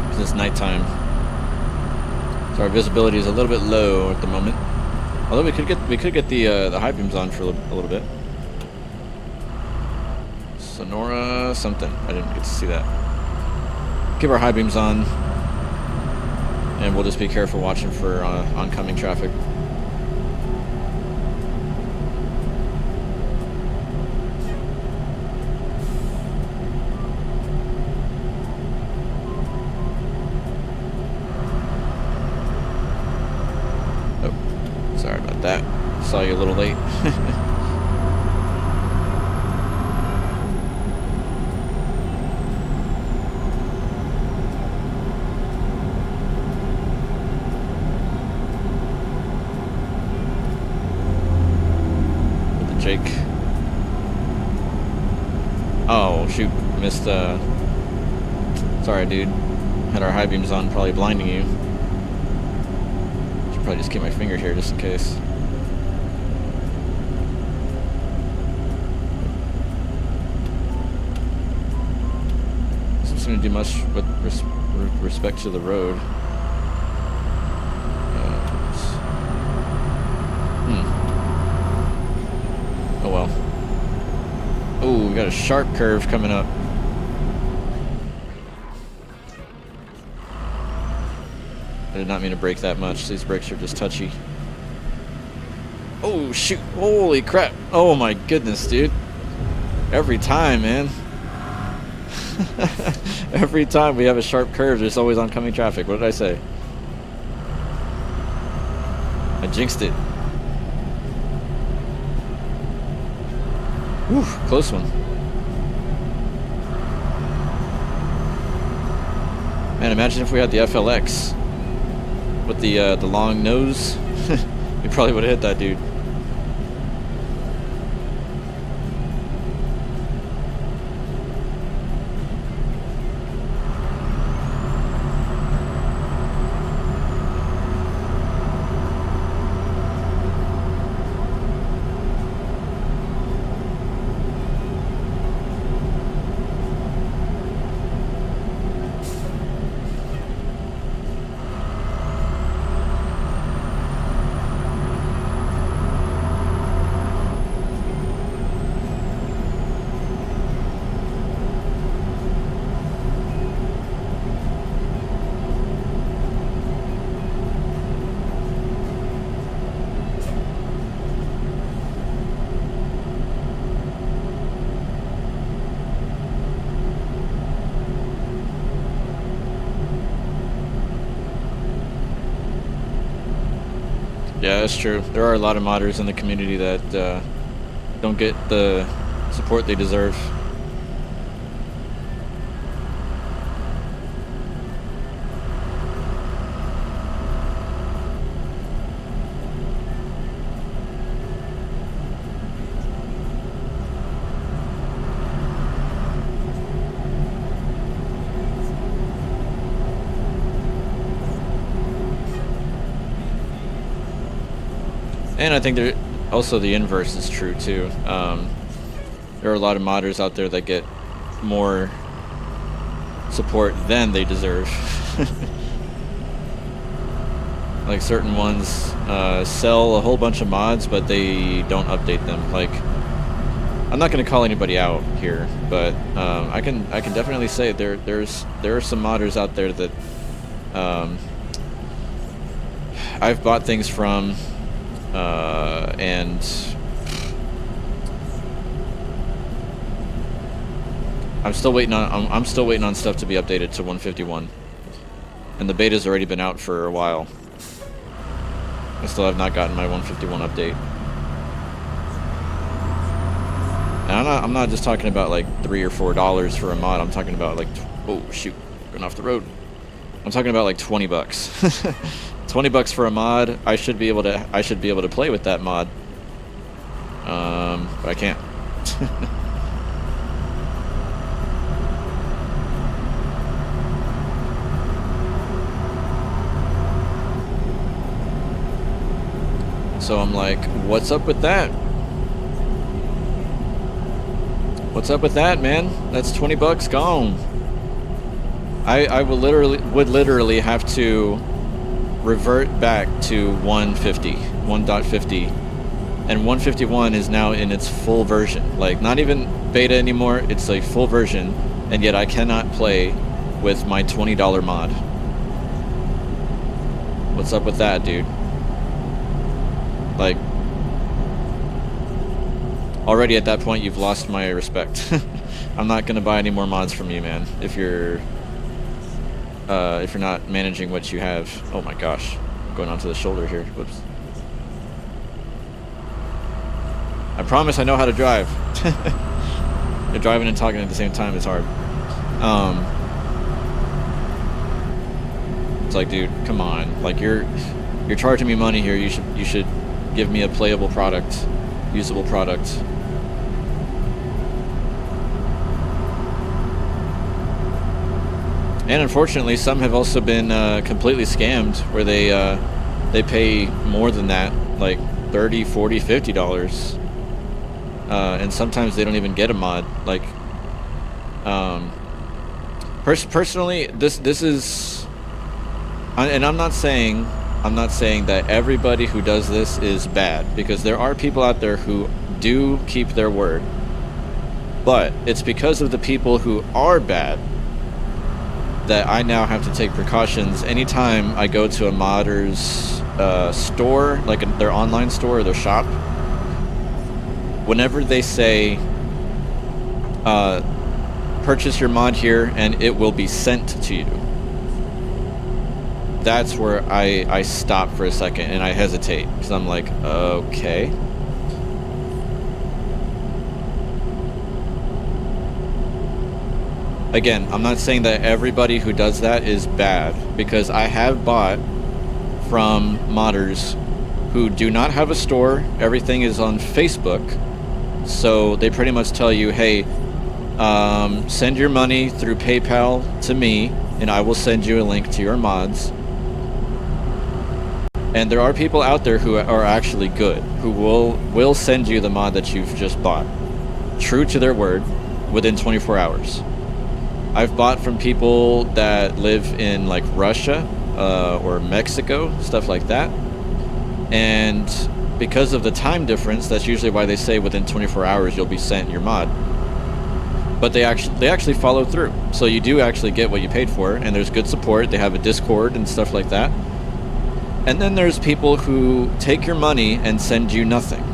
Because it's nighttime. So our visibility is a little bit low at the moment. Although we could get the high beams on for a little bit. Sonora something. I didn't get to see that. Give our high beams on. And we'll just be careful watching for oncoming traffic. shake. Oh, shoot. Missed, Sorry, dude. Had our high beams on, probably blinding you. Should probably just keep my finger here just in case. This isn't going to do much with respect to the road. Oh well. Oh, we got a sharp curve coming up. I did not mean to brake that much. These brakes are just touchy. Oh, shoot. Holy crap. Oh my goodness, dude. Every time, man. Every time we have a sharp curve, there's always oncoming traffic. What did I say? I jinxed it. Whew, close one. Man, imagine if we had the FLX with the long nose. We probably would have hit that dude. Yeah, that's true. There are a lot of modders in the community that don't get the support they deserve. And I think there also the inverse is true too. There are a lot of modders out there that get more support than they deserve. Like certain ones sell a whole bunch of mods, but they don't update them. Like, I'm not going to call anybody out here, but I can definitely say there are some modders out there that I've bought things from. And I'm still waiting on stuff to be updated to 151, and the beta's already been out for a while. I still have not gotten my 151 update, and I'm not just talking about like $3 or $4 for a mod. I'm talking about like, oh shoot, going off the road. I'm talking about like $20. $20 for a mod. I should be able to play with that mod. But I can't. So I'm like, what's up with that? What's up with that, man? That's $20 gone. I would literally have to revert back to 1.50, and 151 is now in its full version. Like, not even beta anymore, it's a full version, and yet I cannot play with my $20 mod. What's up with that, dude? Like, already at that point you've lost my respect. I'm not gonna buy any more mods from you, man, if you're not managing what you have. Oh my gosh, I'm going onto the shoulder here. Whoops. I promise I know how to drive. You're driving and talking at the same time is hard. It's like, dude, come on. Like, you're charging me money here. You should give me a playable product. usable product. And unfortunately, some have also been completely scammed, where they pay more than that, like $30, $40, $50, and sometimes they don't even get a mod. Like, personally, this is, and I'm not saying that everybody who does this is bad, because there are people out there who do keep their word, but it's because of the people who are bad that I now have to take precautions anytime I go to a modder's store, like their online store or their shop. Whenever they say, purchase your mod here and it will be sent to you, that's where I stop for a second and I hesitate, because I'm like, okay. Again, I'm not saying that everybody who does that is bad, because I have bought from modders who do not have a store. Everything is on Facebook. So they pretty much tell you, hey, send your money through PayPal to me and I will send you a link to your mods. And there are people out there who are actually good, who will send you the mod that you've just bought, true to their word, within 24 hours. I've bought from people that live in like Russia or Mexico, stuff like that. And because of the time difference, that's usually why they say within 24 hours you'll be sent your mod. But they actually follow through. So you do actually get what you paid for, and there's good support. They have a Discord and stuff like that. And then there's people who take your money and send you nothing.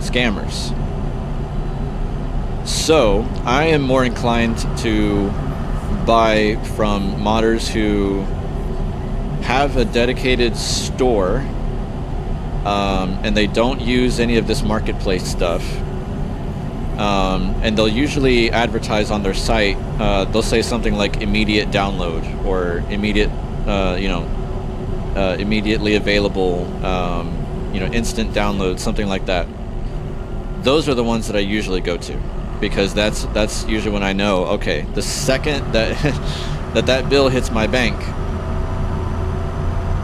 Scammers. So I am more inclined to buy from modders who have a dedicated store, and they don't use any of this marketplace stuff, and they'll usually advertise on their site. They'll say something like immediate download or immediate immediately available, instant download, something like that. Those are the ones that I usually go to, because that's usually when I know, okay, the second that that bill hits my bank,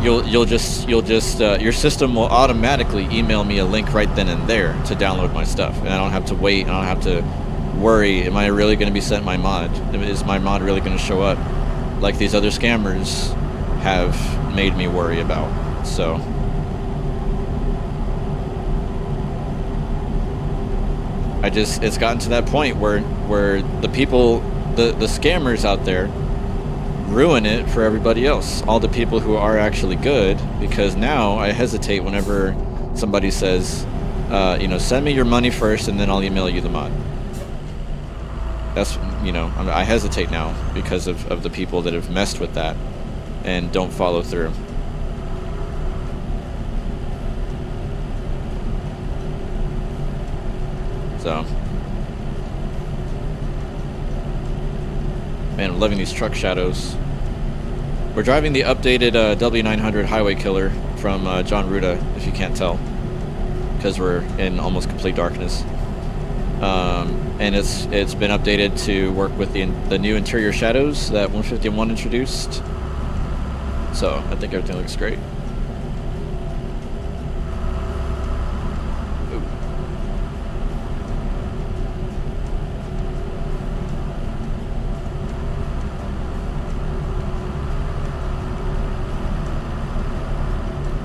your system will automatically email me a link right then and there to download my stuff, and I don't have to wait. I don't have to worry. Am I really going to be sent my mod? Is my mod really going to show up? Like these other scammers have made me worry about. So it's gotten to that point where the people, the scammers out there, ruin it for everybody else, all the people who are actually good, because now I hesitate whenever somebody says, send me your money first and then I'll email you the mod. That's, I hesitate now because of the people that have messed with that and don't follow through. So, man, I'm loving these truck shadows. We're driving the updated W900 Highway Killer from John Ruda, if you can't tell, because we're in almost complete darkness. And it's been updated to work with the new interior shadows that 151 introduced. So I think everything looks great.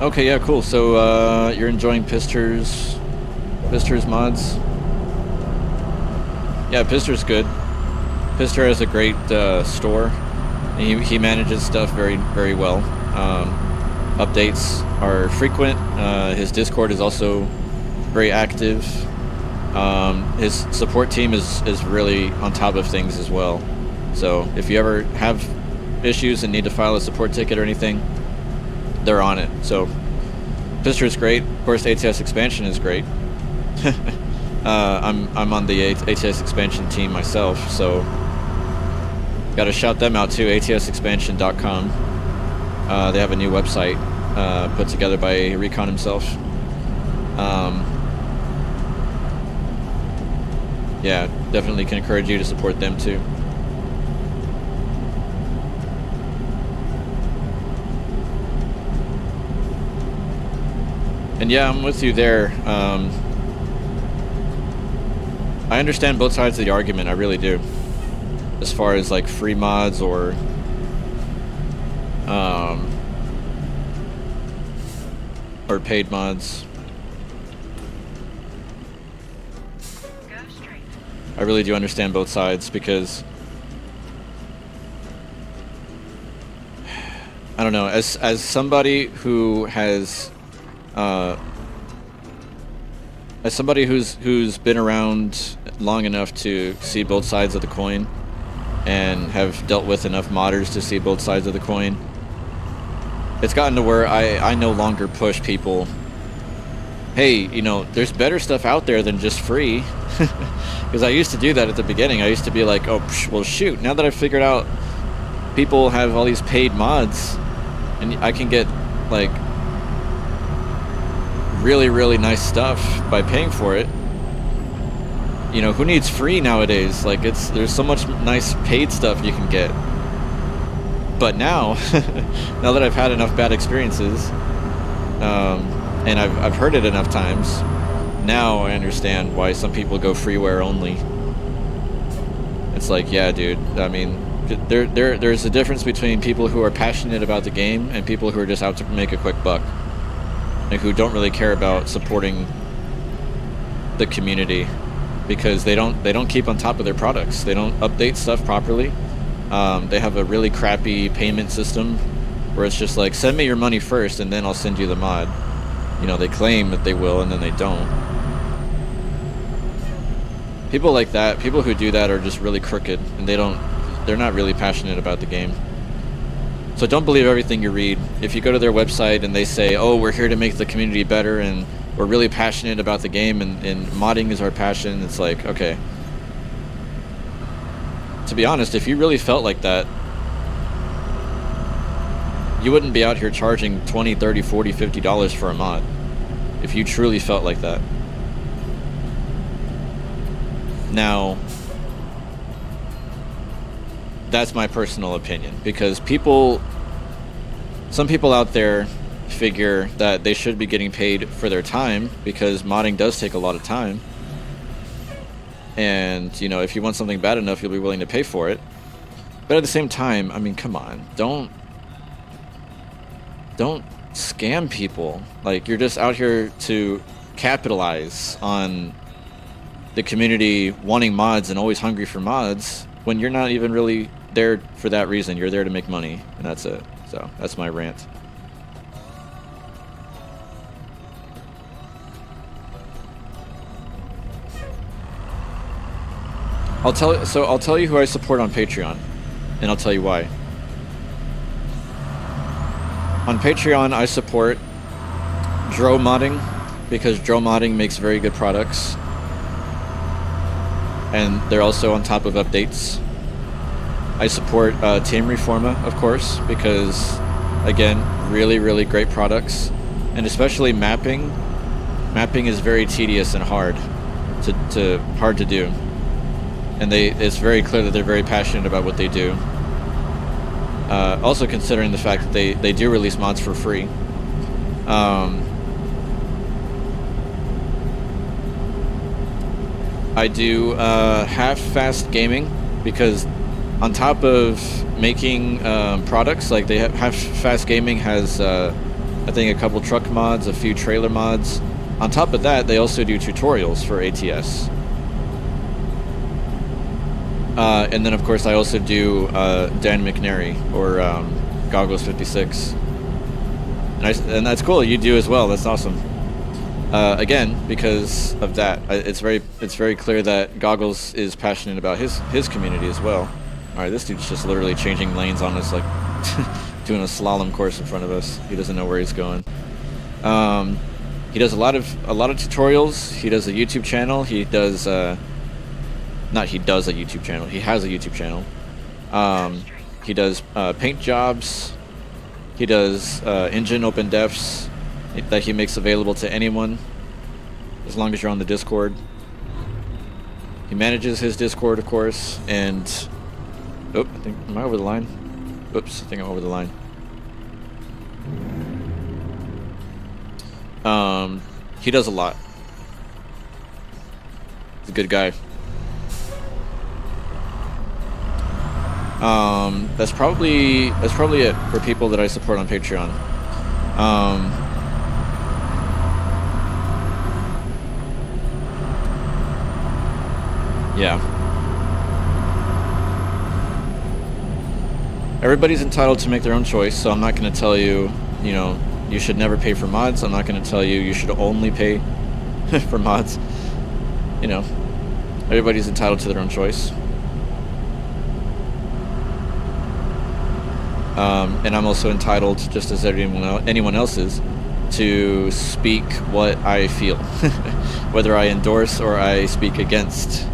Okay, yeah, cool. So you're enjoying Pister's mods? Yeah, Pister's good. Pister has a great store. He manages stuff very, very well. Updates are frequent. His Discord is also very active. His support team is really on top of things as well. So if you ever have issues and need to file a support ticket or anything, they're on it. So Pister is great. Of course, ATS expansion is great. I'm on the ATS expansion team myself, so got to shout them out too. ATSexpansion.com. They have a new website put together by Recon himself. yeah, definitely can encourage you to support them too. And yeah, I'm with you there. I understand both sides of the argument, I really do. As far as like free mods or paid mods. I really do understand both sides because I don't know, as somebody who has as somebody who's been around long enough to see both sides of the coin and have dealt with enough modders to see both sides of the coin, it's gotten to where I no longer push people, hey, you know, there's better stuff out there than just free. Because I used to do that at the beginning. I used to be like, oh, well, shoot, now that I've figured out people have all these paid mods and I can get like really, really nice stuff by paying for it. You know, who needs free nowadays? Like, there's so much nice paid stuff you can get. But now, now that I've had enough bad experiences, and I've heard it enough times, now I understand why some people go freeware only. It's like, yeah, dude, I mean, there's a difference between people who are passionate about the game and people who are just out to make a quick buck, and who don't really care about supporting the community because they don't keep on top of their products. They don't update stuff properly. They have a really crappy payment system where it's just like, send me your money first and then I'll send you the mod. You know, they claim that they will and then they don't. People like that, people who do that are just really crooked, and they're not really passionate about the game. So don't believe everything you read. If you go to their website and they say, oh, we're here to make the community better and we're really passionate about the game and modding is our passion, it's like, okay. To be honest, if you really felt like that, you wouldn't be out here charging $20, $30, $40, $50 for a mod. If you truly felt like that. Now, that's my personal opinion, because some people out there figure that they should be getting paid for their time, because modding does take a lot of time. And, you know, if you want something bad enough, you'll be willing to pay for it. But at the same time, I mean, come on, don't scam people. Like, you're just out here to capitalize on the community wanting mods and always hungry for mods, when you're not even really there for that reason. You're there to make money, and that's it. So that's my rant. I'll tell you who I support on Patreon, and I'll tell you why. On Patreon, I support Dro Modding, because Dro Modding makes very good products, and they're also on top of updates. I support Team Reforma, of course, because, again, really, really great products, and especially mapping. Mapping is very tedious and hard to do, and it's very clear that they're very passionate about what they do. Also considering the fact that they do release mods for free. I do half-fast gaming, because on top of making products, like they have half-fast gaming has I think a couple truck mods, a few trailer mods. On top of that, they also do tutorials for ATS. And then of course I also do Dan McNary, or Goggles56, and that's cool. You do as well. That's awesome. Again, because of that, it's very clear that Goggles is passionate about his community as well. All right, this dude's just literally changing lanes on us, like doing a slalom course in front of us. He doesn't know where he's going. He does a lot of tutorials. He does a YouTube channel. He does not he does a YouTube channel. He has a YouTube channel. He does paint jobs. He does engine open defs that he makes available to anyone, as long as you're on the Discord. He manages his Discord, of course, and oh, I think am I over the line? Oops, I think I'm over the line. He does a lot. He's a good guy. That's probably it for people that I support on Patreon. Yeah. Everybody's entitled to make their own choice, so I'm not going to tell you, you know, you should never pay for mods. I'm not going to tell you you should only pay for mods. You know, everybody's entitled to their own choice. And I'm also entitled, just as anyone else is, to speak what I feel, whether I endorse or I speak against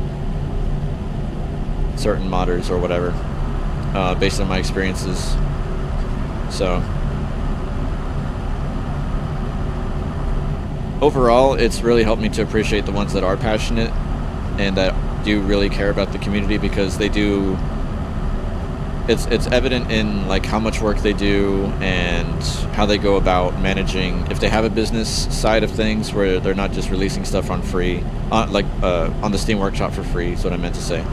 certain modders or whatever, based on my experiences. So overall, it's really helped me to appreciate the ones that are passionate and that do really care about the community, because they do. It's evident in like how much work they do and how they go about managing. If they have a business side of things where they're not just releasing stuff on free, on the Steam Workshop for free, is what I meant to say.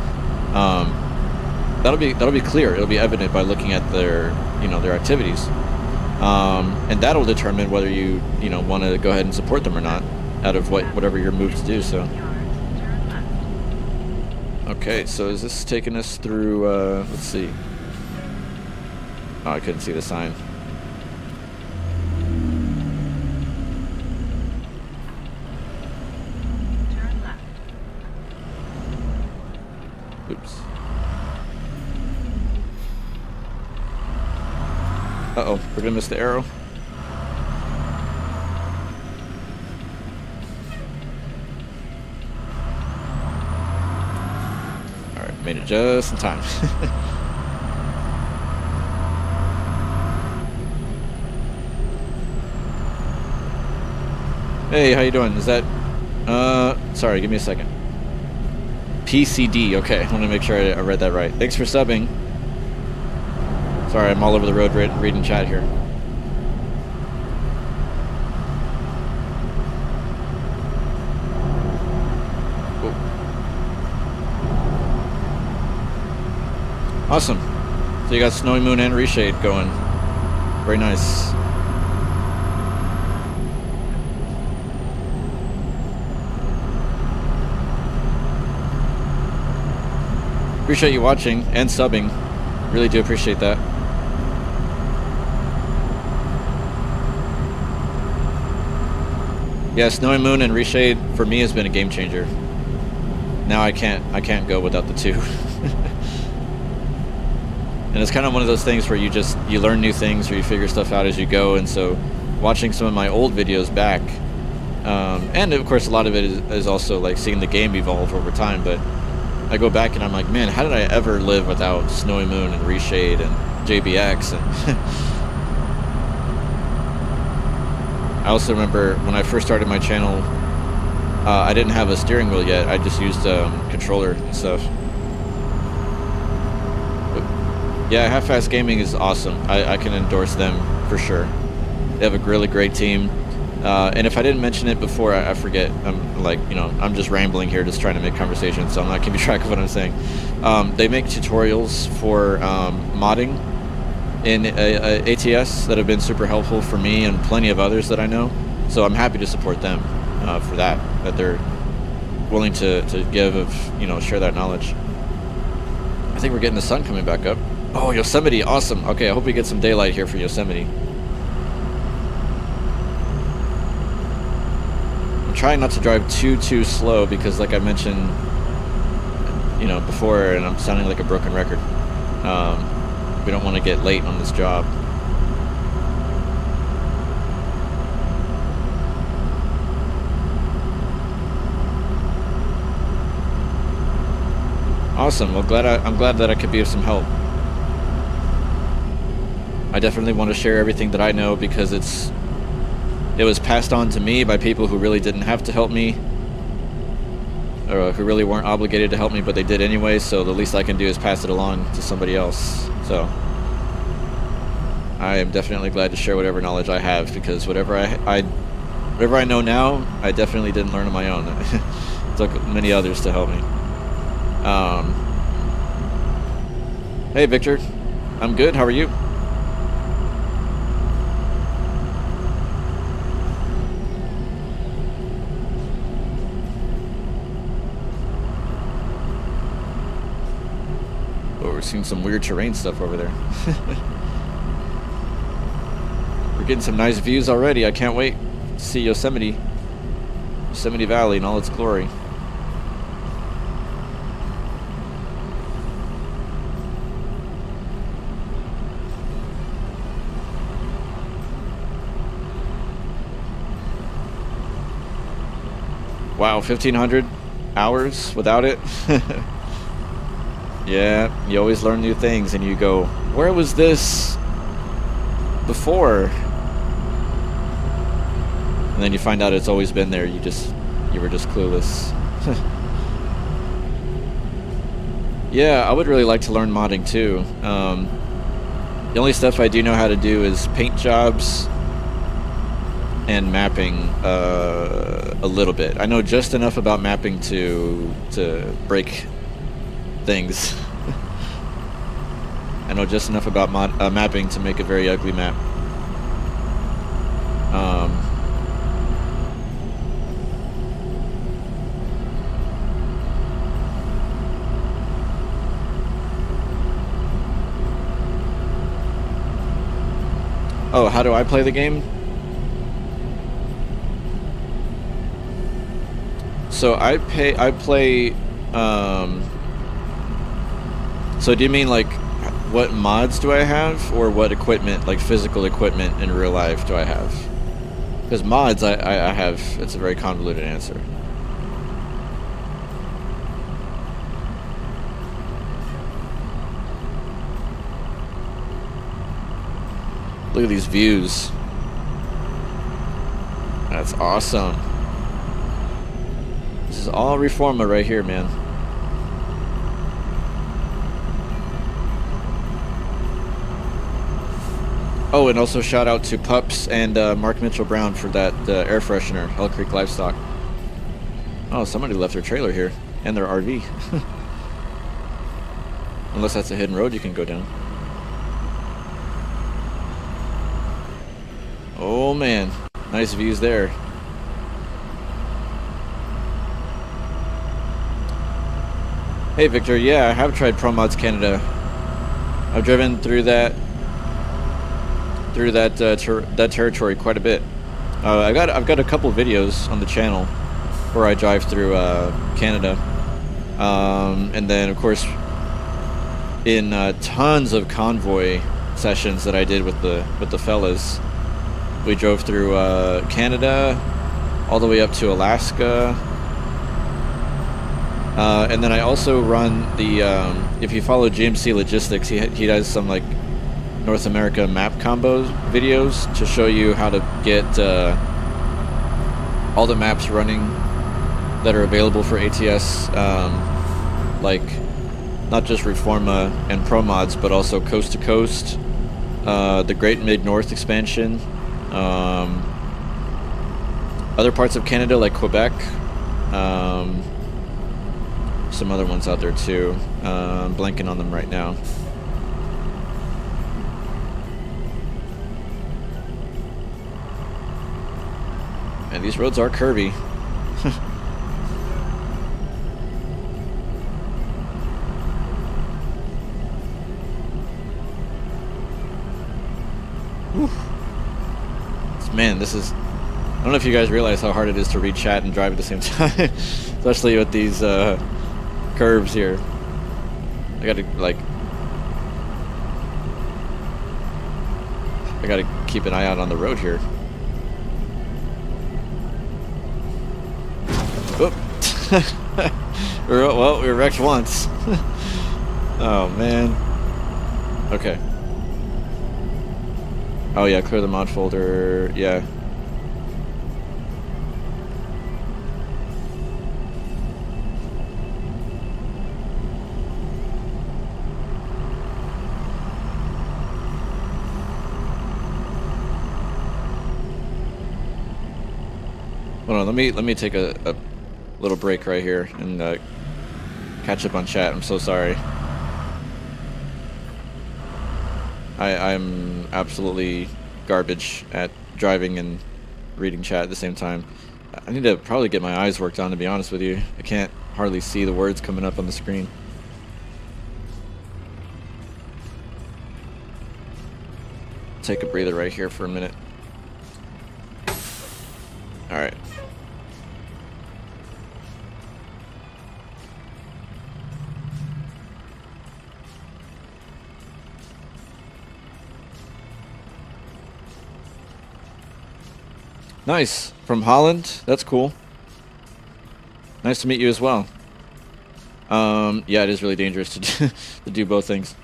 That'll be clear. It'll be evident by looking at their activities, and that'll determine whether you want to go ahead and support them or not, out of whatever your move to do. So. Okay, so is this taking us through? Let's see. Oh, I couldn't see the sign. Turn left. Oops. Uh-oh, we're gonna miss the arrow. Alright, made it just in time. Hey, how you doing? Is that, sorry, give me a second. PCD, okay, I want to make sure I read that right. Thanks for subbing. Sorry, I'm all over the road reading chat here. Whoa. Awesome. So you got Snowy Moon and Reshade going. Very nice. Appreciate you watching and subbing. Really do appreciate that. Yeah, Snowy Moon and Reshade for me has been a game changer. Now I can't go without the two. And it's kind of one of those things where you learn new things or you figure stuff out as you go. And so watching some of my old videos back, and of course a lot of it is also like seeing the game evolve over time, but I go back and I'm like, man, how did I ever live without Snowy Moon and Reshade and JBX? And I also remember when I first started my channel, I didn't have a steering wheel yet. I just used controller and stuff. But yeah, Half-Fast Gaming is awesome. I can endorse them for sure. They have a really great team. And if I didn't mention it before, I forget. I'm like, I'm just rambling here, just trying to make conversation, so I'm not keeping track of what I'm saying. They make tutorials for modding in ATS that have been super helpful for me and plenty of others that I know. So I'm happy to support them for that they're willing to give share that knowledge. I think we're getting the sun coming back up. Oh, Yosemite, awesome. Okay, I hope we get some daylight here for Yosemite. Trying not to drive too slow because, like I mentioned, before, and I'm sounding like a broken record. We don't want to get late on this job. Awesome. Well, I'm glad that I could be of some help. I definitely want to share everything that I know because it was passed on to me by people who really didn't have to help me. who really weren't obligated to help me, but they did anyway, so the least I can do is pass it along to somebody else. So I am definitely glad to share whatever knowledge I have, because whatever I know now, I definitely didn't learn on my own. It took many others to help me. Hey Victor, I'm good, how are you? Oh, we're seeing some weird terrain stuff over there. We're getting some nice views already. I can't wait to see Yosemite Valley in all its glory. Wow, 1,500 hours without it? Yeah, you always learn new things and you go, where was this before? And then you find out it's always been there, you were just clueless. Yeah, I would really like to learn modding too. The only stuff I do know how to do is paint jobs and mapping a little bit. I know just enough about mapping to break things. I know just enough about mapping to make a very ugly map. Oh, how do I play the game? So I play. So do you mean like what mods do I have, or what equipment, like physical equipment in real life, do I have? Because mods, I have. It's a very convoluted answer. Look at these views. That's awesome. This is all Reforma right here, man. Oh, and also shout out to Pups and Mark Mitchell Brown for that air freshener, Hell Creek Livestock. Oh, somebody left their trailer here and their RV. Unless that's a hidden road you can go down. Oh man, nice views there. Hey Victor, yeah, I have tried ProMods Canada. I've driven through that territory quite a bit. I've got a couple videos on the channel where I drive through Canada, and then of course in tons of convoy sessions that I did with the fellas. We drove through Canada, all the way up to Alaska, and then I also run the. If you follow GMC Logistics, he does some like North America map combo videos to show you how to get all the maps running that are available for ATS, like not just Reforma and ProMods, but also Coast to Coast, the Great Mid-North expansion. Other parts of Canada like Quebec, some other ones out there too. I'm blanking on them right now. And these roads are curvy. Man, this is... I don't know if you guys realize how hard it is to read chat and drive at the same time. Especially with these curves here. I gotta, like... I gotta keep an eye out on the road here. Oop. Well, we were wrecked once. Oh, man. Okay. Oh yeah, clear the mod folder, yeah. Hold on, let me take a little break right here and catch up on chat. I'm so sorry. I'm absolutely garbage at driving and reading chat at the same time. I need to probably get my eyes worked on, to be honest with you. I can't hardly see the words coming up on the screen. Take a breather right here for a minute. Alright. Nice. From Holland? That's cool. Nice to meet you as well. Yeah, it is really dangerous to do both things.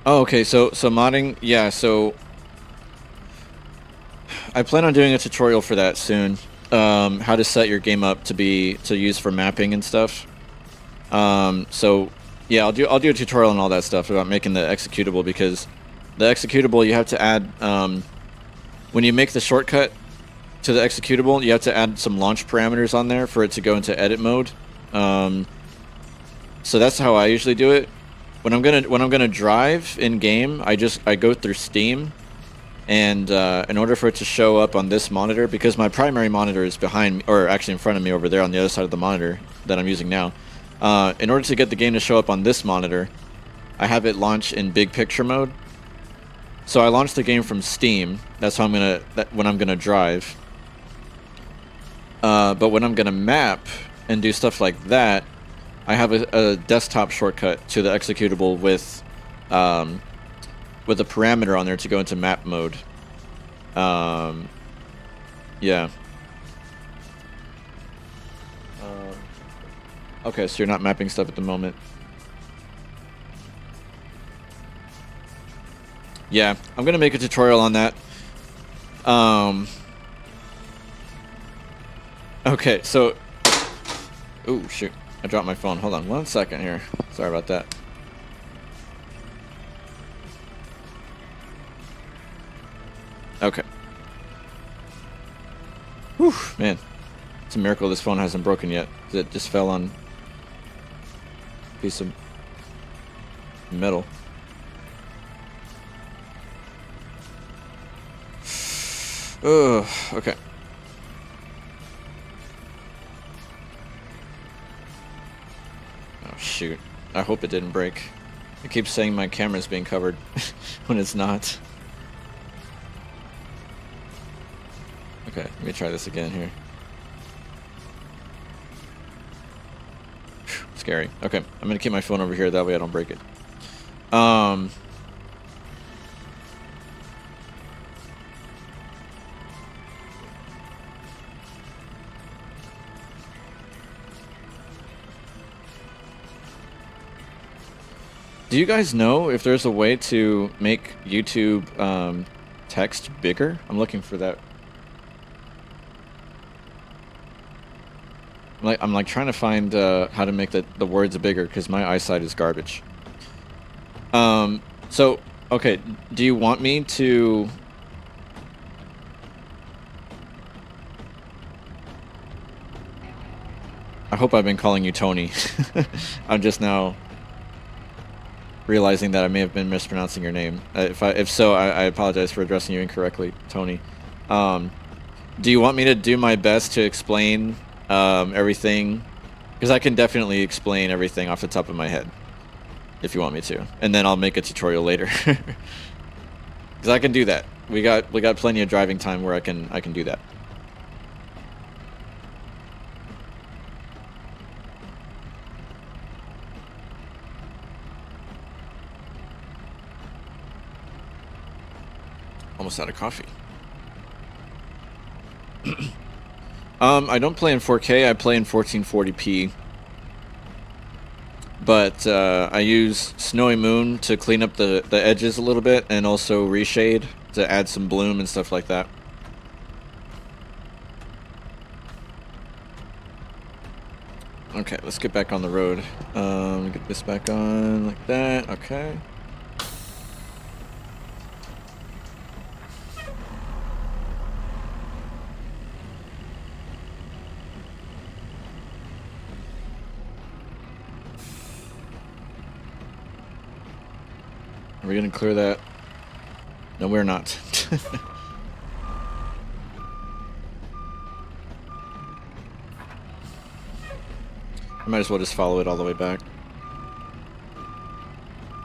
Oh, okay, so modding, yeah, so I plan on doing a tutorial for that soon. How to set your game up to use for mapping and stuff. So yeah, I'll do a tutorial on all that stuff about making the executable, because the executable you have to add when you make the shortcut to the executable, you have to add some launch parameters on there for it to go into edit mode. So that's how I usually do it. When I'm gonna drive in game, I go through Steam, and in order for it to show up on this monitor, because my primary monitor is behind me, or actually in front of me over there on the other side of the monitor that I'm using now. In order to get the game to show up on this monitor, I have it launch in big picture mode. So I launched the game from Steam. That's how when I'm gonna drive. But when I'm gonna map and do stuff like that, I have a desktop shortcut to the executable with a parameter on there to go into map mode. Yeah. Okay, so you're not mapping stuff at the moment. Yeah, I'm gonna make a tutorial on that. Okay, so... Ooh, shoot. I dropped my phone. Hold on 1 second here. Sorry about that. Okay. Whew, man. It's a miracle this phone hasn't broken yet. It just fell on a piece of metal. Ugh, okay. Oh, shoot. I hope it didn't break. It keeps saying my camera's being covered when it's not. Okay, let me try this again here. Scary. Okay, I'm gonna keep my phone over here, that way I don't break it. Do you guys know if there's a way to make YouTube text bigger? I'm looking for that. I'm like trying to find how to make the words bigger, because my eyesight is garbage. So okay, do you want me to? I hope I've been calling you Tony. I'm just now realizing that I may have been mispronouncing your name. If so, I apologize for addressing you incorrectly, Tony. Do you want me to do my best to explain everything? Because I can definitely explain everything off the top of my head, if you want me to, and then I'll make a tutorial later. Because I can do that. We got plenty of driving time where I can do that. Almost out of coffee. I don't play in 4K, I play in 1440p. But I use Snowy Moon to clean up the edges a little bit, and also reshade to add some bloom and stuff like that. Okay, let's get back on the road. Get this back on like that. Okay. Are we gonna clear that? No, we're not. I might as well just follow it all the way back.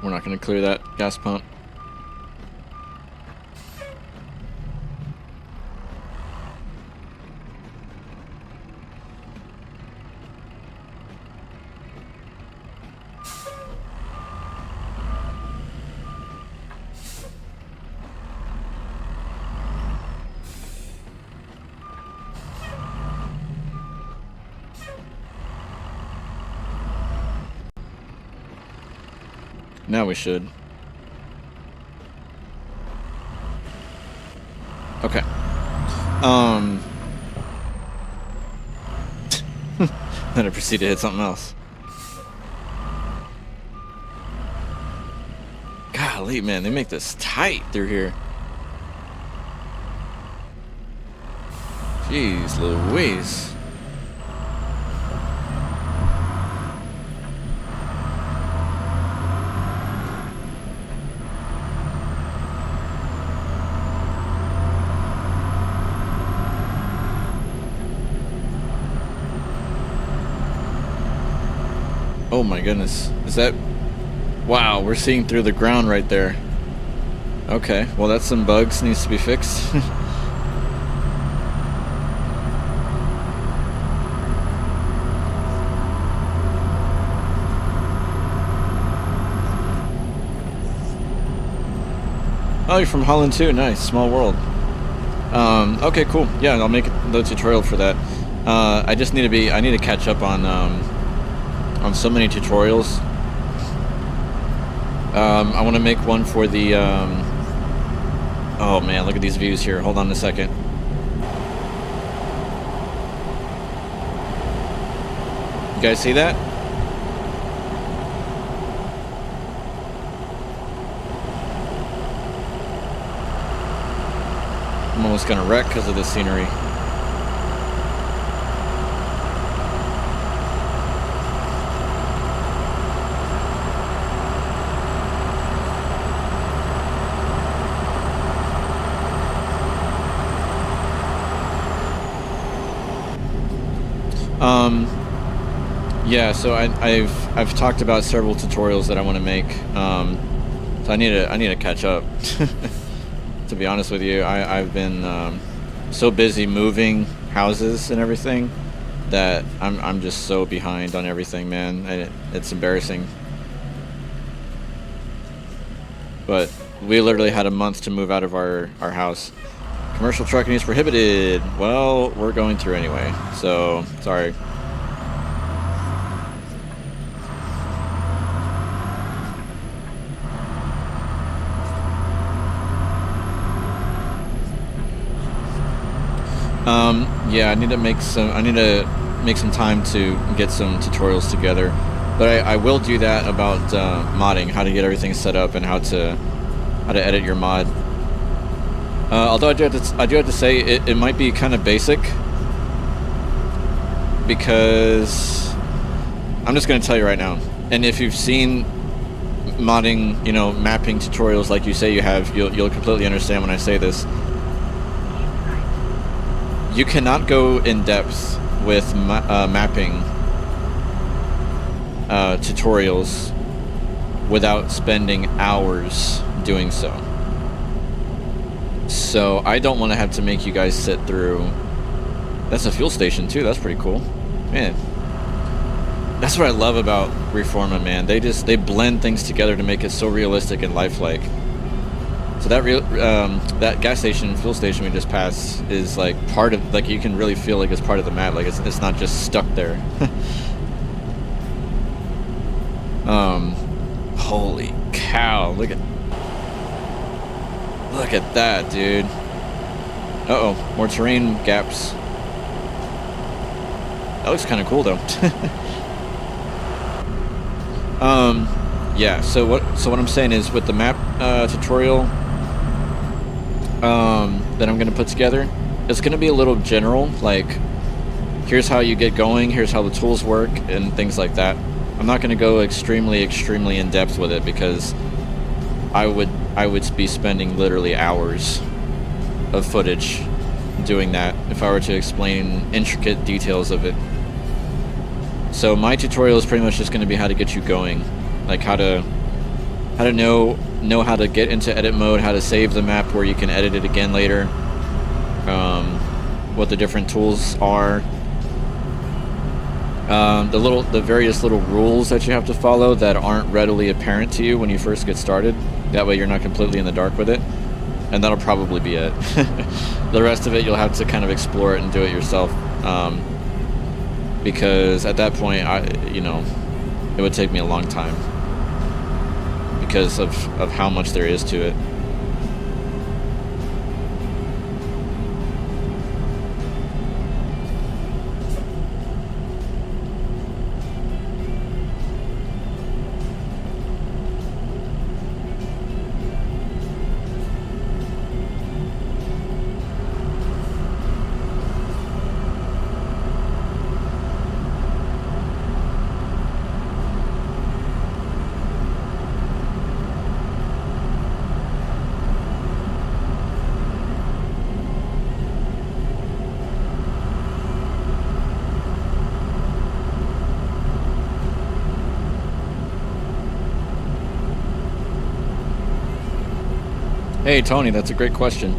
We're not gonna clear that gas pump. Now we should. Okay. Then I proceed to hit something else. Golly, man, they make this tight through here. Jeez Louise. Oh my goodness. Is that... Wow, we're seeing through the ground right there. Okay, well that's some bugs, needs to be fixed. Oh, you're from Holland too, nice, small world. Okay, cool. Yeah, I'll make the tutorial for that. I just need to catch up on so many tutorials. I want to make one for the, oh man, look at these views here. Hold on a second. You guys see that? I'm almost gonna wreck because of this scenery. Yeah, so I've talked about several tutorials that I want to make. So I need to catch up. To be honest with you, I've been so busy moving houses and everything that I'm just so behind on everything, man. It's embarrassing. But we literally had a month to move out of our house. Commercial trucking is prohibited. Well, we're going through anyway, so sorry. Yeah, I need to make some time to get some tutorials together, but I will do that about modding, how to get everything set up and how to edit your mod. Although I do have to say it might be kind of basic, because I'm just going to tell you right now. And if you've seen modding, you know, mapping tutorials like you say you have, you'll completely understand when I say this. You cannot go in depth with mapping tutorials without spending hours doing so. So I don't want to have to make you guys sit through. That's a fuel station too. That's pretty cool, man. That's what I love about Reforma, man. They blend things together to make it so realistic and lifelike. So that gas station, fuel station we just passed is like part of, like, you can really feel like it's part of the map. Like it's not just stuck there. Holy cow! Look at that, dude. Uh-oh, more terrain gaps. That looks kind of cool though. Yeah. So what I'm saying is, with the map tutorial that I'm gonna put together, it's gonna be a little general. Like, here's how you get going. Here's how the tools work and things like that. I'm not gonna go extremely in depth with it, because I would be spending literally hours of footage doing that if I were to explain intricate details of it. So my tutorial is pretty much just going to be how to get you going, like how to know how to get into edit mode, how to save the map where you can edit it again later, what the different tools are, the various little rules that you have to follow that aren't readily apparent to you when you first get started. That way you're not completely in the dark with it. And that'll probably be it. The rest of it, you'll have to kind of explore it and do it yourself. Because at that point, it would take me a long time because of how much there is to it. Hey Tony, that's a great question.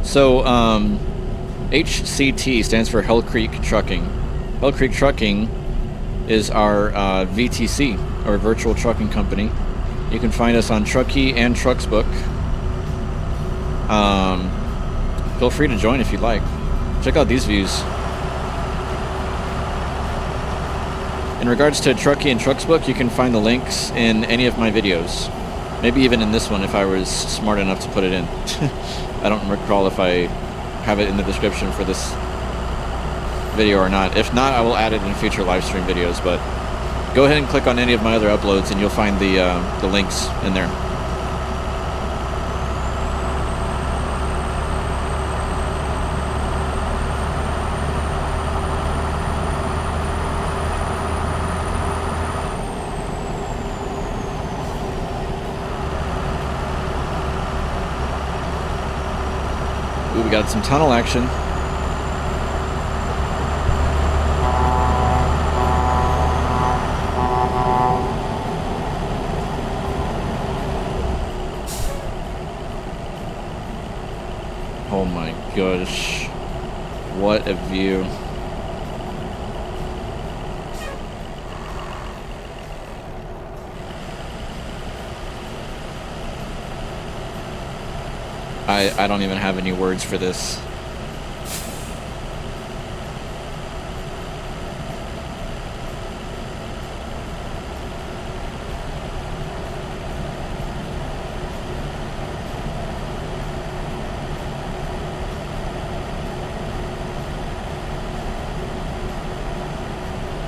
So HCT stands for Hell Creek Trucking. Hell Creek Trucking is our VTC, or virtual trucking company. You can find us on Truckee and Trucksbook. Feel free to join if you'd like. Check out these views. In regards to Truckee and Trucksbook, you can find the links in any of my videos. Maybe even in this one if I was smart enough to put it in. I don't recall if I have it in the description for this video or not. If not, I will add it in future live stream videos, but go ahead and click on any of my other uploads and you'll find the links in there. We got some tunnel action. Oh my gosh. What a view. I don't even have any words for this.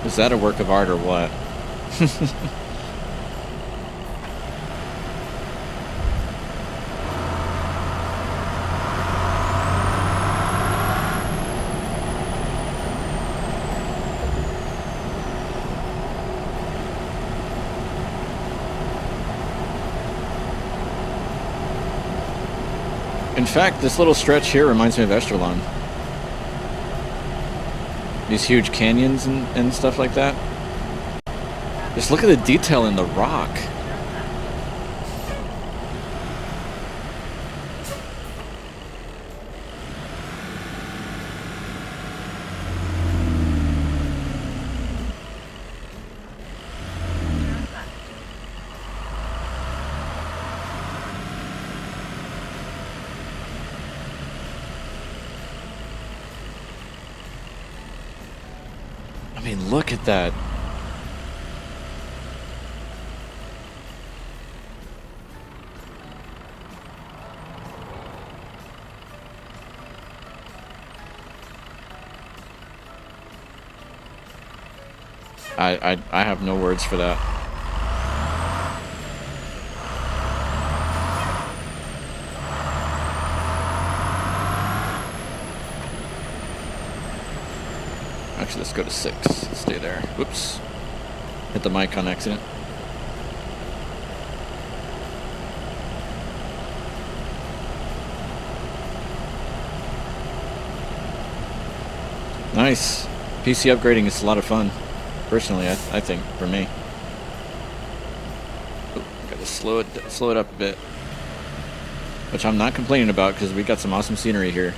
Is that a work of art or what? In fact, this little stretch here reminds me of Esterlon. These huge canyons and stuff like that. Just look at the detail in the rock. I mean, look at that. I have no words for that. Actually, let's go to 6. Stay there. Whoops. Hit the mic on accident. Nice. PC upgrading is a lot of fun. Personally, I think, for me. Oh, gotta slow it up a bit. Which I'm not complaining about because we got some awesome scenery here.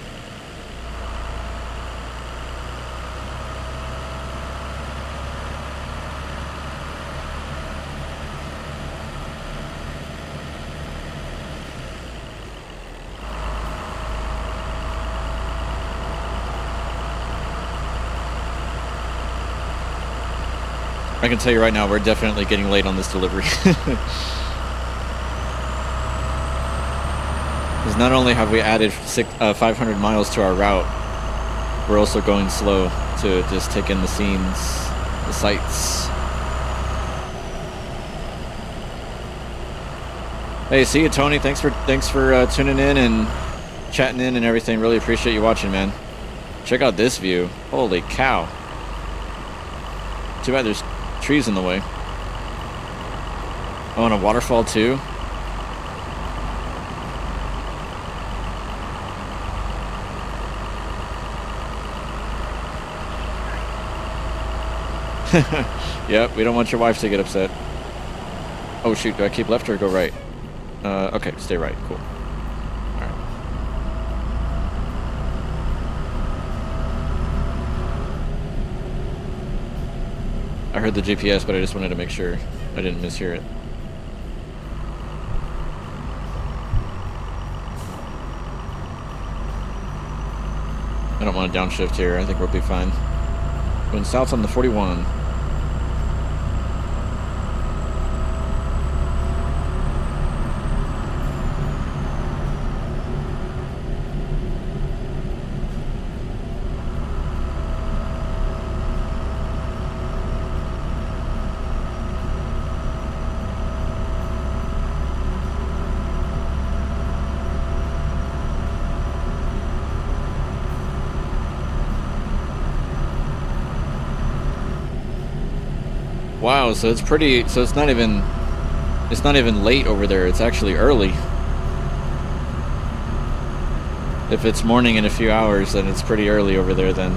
I can tell you right now, we're definitely getting late on this delivery. Because not only have we added 500 miles to our route, we're also going slow to just take in the scenes, the sights. Hey, see you, Tony. Thanks for tuning in and chatting in and everything. Really appreciate you watching, man. Check out this view. Holy cow. Too bad there's trees in the way. Oh, and a waterfall too. Yep, we don't want your wife to get upset. Oh shoot, do I keep left or go right? Okay, stay right, cool. Alright. I heard the GPS, but I just wanted to make sure I didn't mishear it. I don't want to downshift here. I think we'll be fine. Going south on the 41. Wow, so it's pretty, so it's not even late over there, it's actually early. If it's morning in a few hours, then it's pretty early over there then.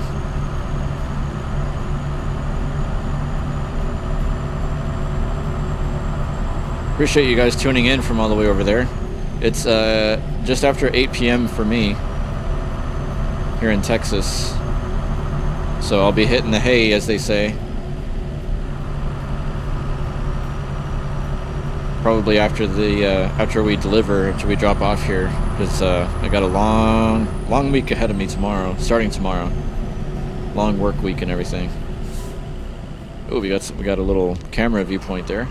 Appreciate you guys tuning in from all the way over there. It's just after 8 p.m. for me here in Texas. So I'll be hitting the hay, as they say. Probably after we drop off here, because I got a long week ahead of me tomorrow, starting tomorrow. Long work week and everything. Oh, we got a little camera viewpoint there.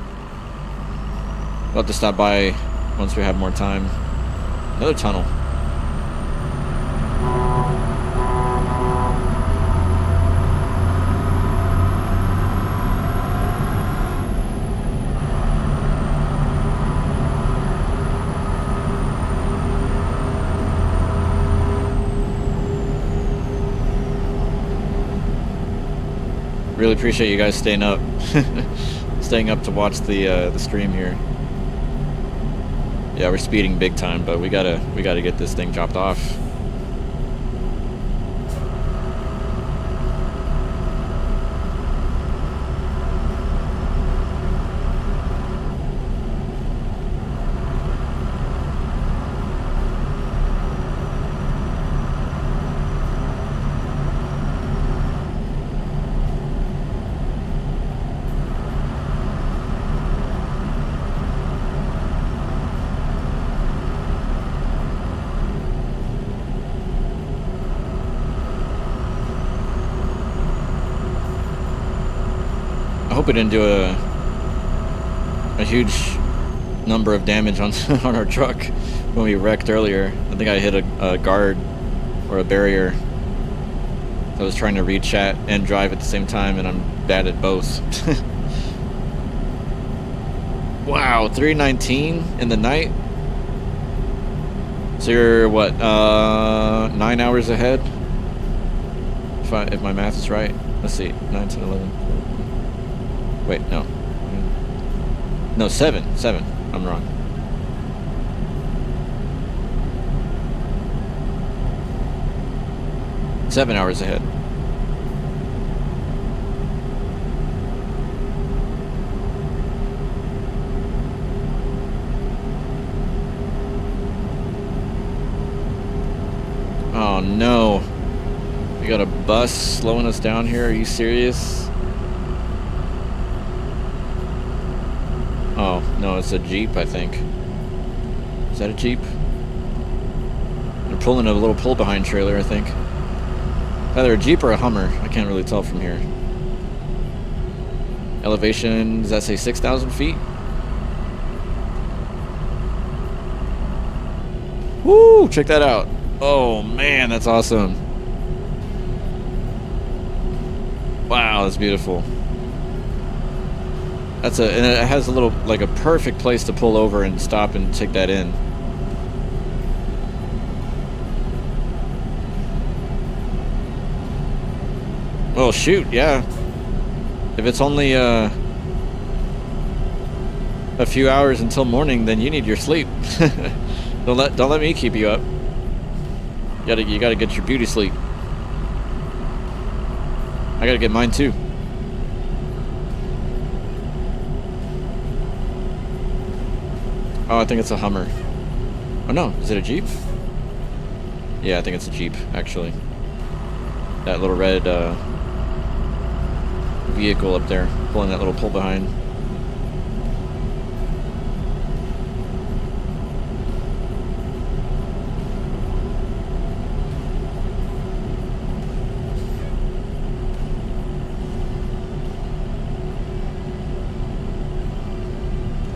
We'll have to stop by once we have more time. Another tunnel. Really appreciate you guys staying up, to watch the stream here. Yeah, we're speeding big time, but we gotta get this thing dropped off. I hope we didn't do a huge number of damage on on our truck when we wrecked earlier. I think I hit a guard or a barrier. I was trying to read chat and drive at the same time, and I'm bad at both. Wow, 3:19 in the night. So you're what, 9 hours ahead? if my math is right. Let's see, 9, 10, 11. Wait, no. No, 7. I'm wrong. Seven hours ahead. Oh no. We got a bus slowing us down here. Are you serious? Oh, no, it's a Jeep, I think. Is that a Jeep? They're pulling a little pull-behind trailer, I think. Either a Jeep or a Hummer. I can't really tell from here. Elevation, does that say 6,000 feet? Woo! Check that out. Oh, man, that's awesome. Wow, that's beautiful. And it has a little, like a perfect place to pull over and stop and take that in. Well, shoot, yeah. If it's only a few hours until morning, then you need your sleep. Don't let me keep you up. You gotta get your beauty sleep. I gotta get mine too. Oh, I think it's a Hummer. Oh no, is it a Jeep? Yeah, I think it's a Jeep, actually. That little red vehicle up there, pulling that little pull behind.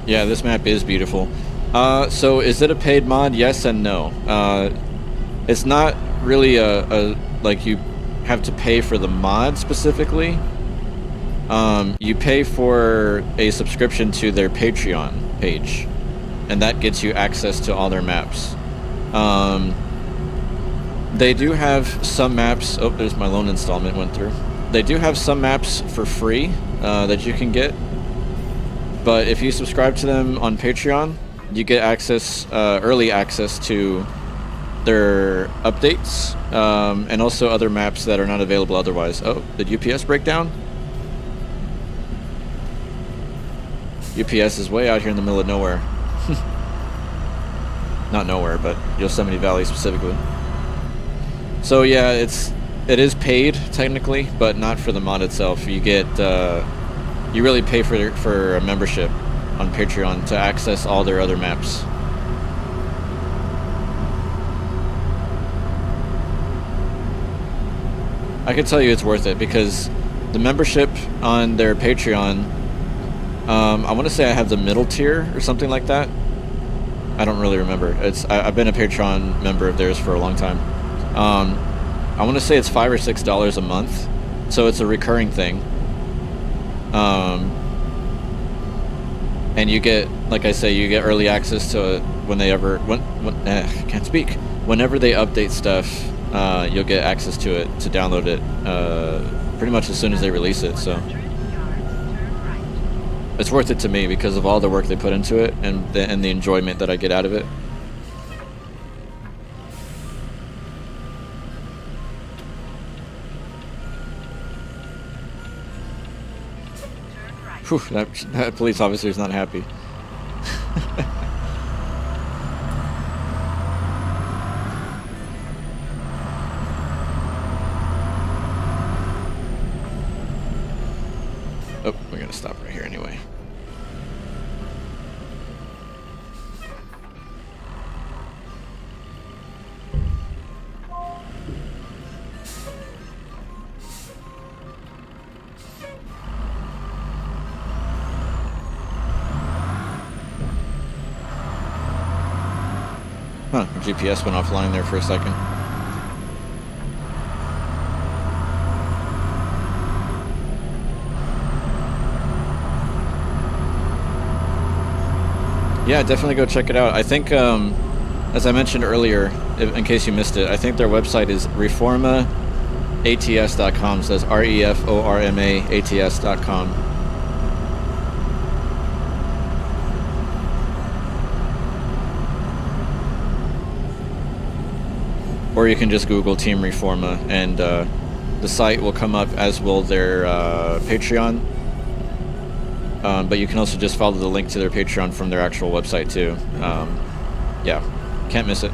Yeah, this map is beautiful. So is it a paid mod? Yes and no. It's not really like you have to pay for the mod specifically. You pay for a subscription to their Patreon page, and that gets you access to all their maps. They do have some maps. Oh, there's my loan installment went through. They do have some maps for free that you can get. But if you subscribe to them on Patreon, you get access, early access to their updates, and also other maps that are not available otherwise. Oh, did UPS break down? UPS is way out here in the middle of nowhere. Not nowhere, but Yosemite Valley specifically. So yeah, it is paid technically, but not for the mod itself. You get you really pay for a membership on Patreon to access all their other maps. I can tell you it's worth it because the membership on their Patreon, I want to say I have the middle tier or something like that. I don't really remember. I've been a Patreon member of theirs for a long time. I want to say it's $5 or $6 a month, so it's a recurring thing. And you get, like I say, you get early access to it whenever they update stuff. You'll get access to it to download it pretty much as soon as they release it. So it's worth it to me because of all the work they put into it and the enjoyment that I get out of it. Whew, that police officer is not happy. Oh, we're gonna stop right here anyway. Huh, GPS went offline there for a second. Yeah, definitely go check it out. I think, as I mentioned earlier, in case you missed it, I think their website is Reforma, ats.com. So that's REFORMA ATS.com. Or you can just Google Team Reforma, and the site will come up, as will their Patreon. But you can also just follow the link to their Patreon from their actual website too. Yeah, can't miss it.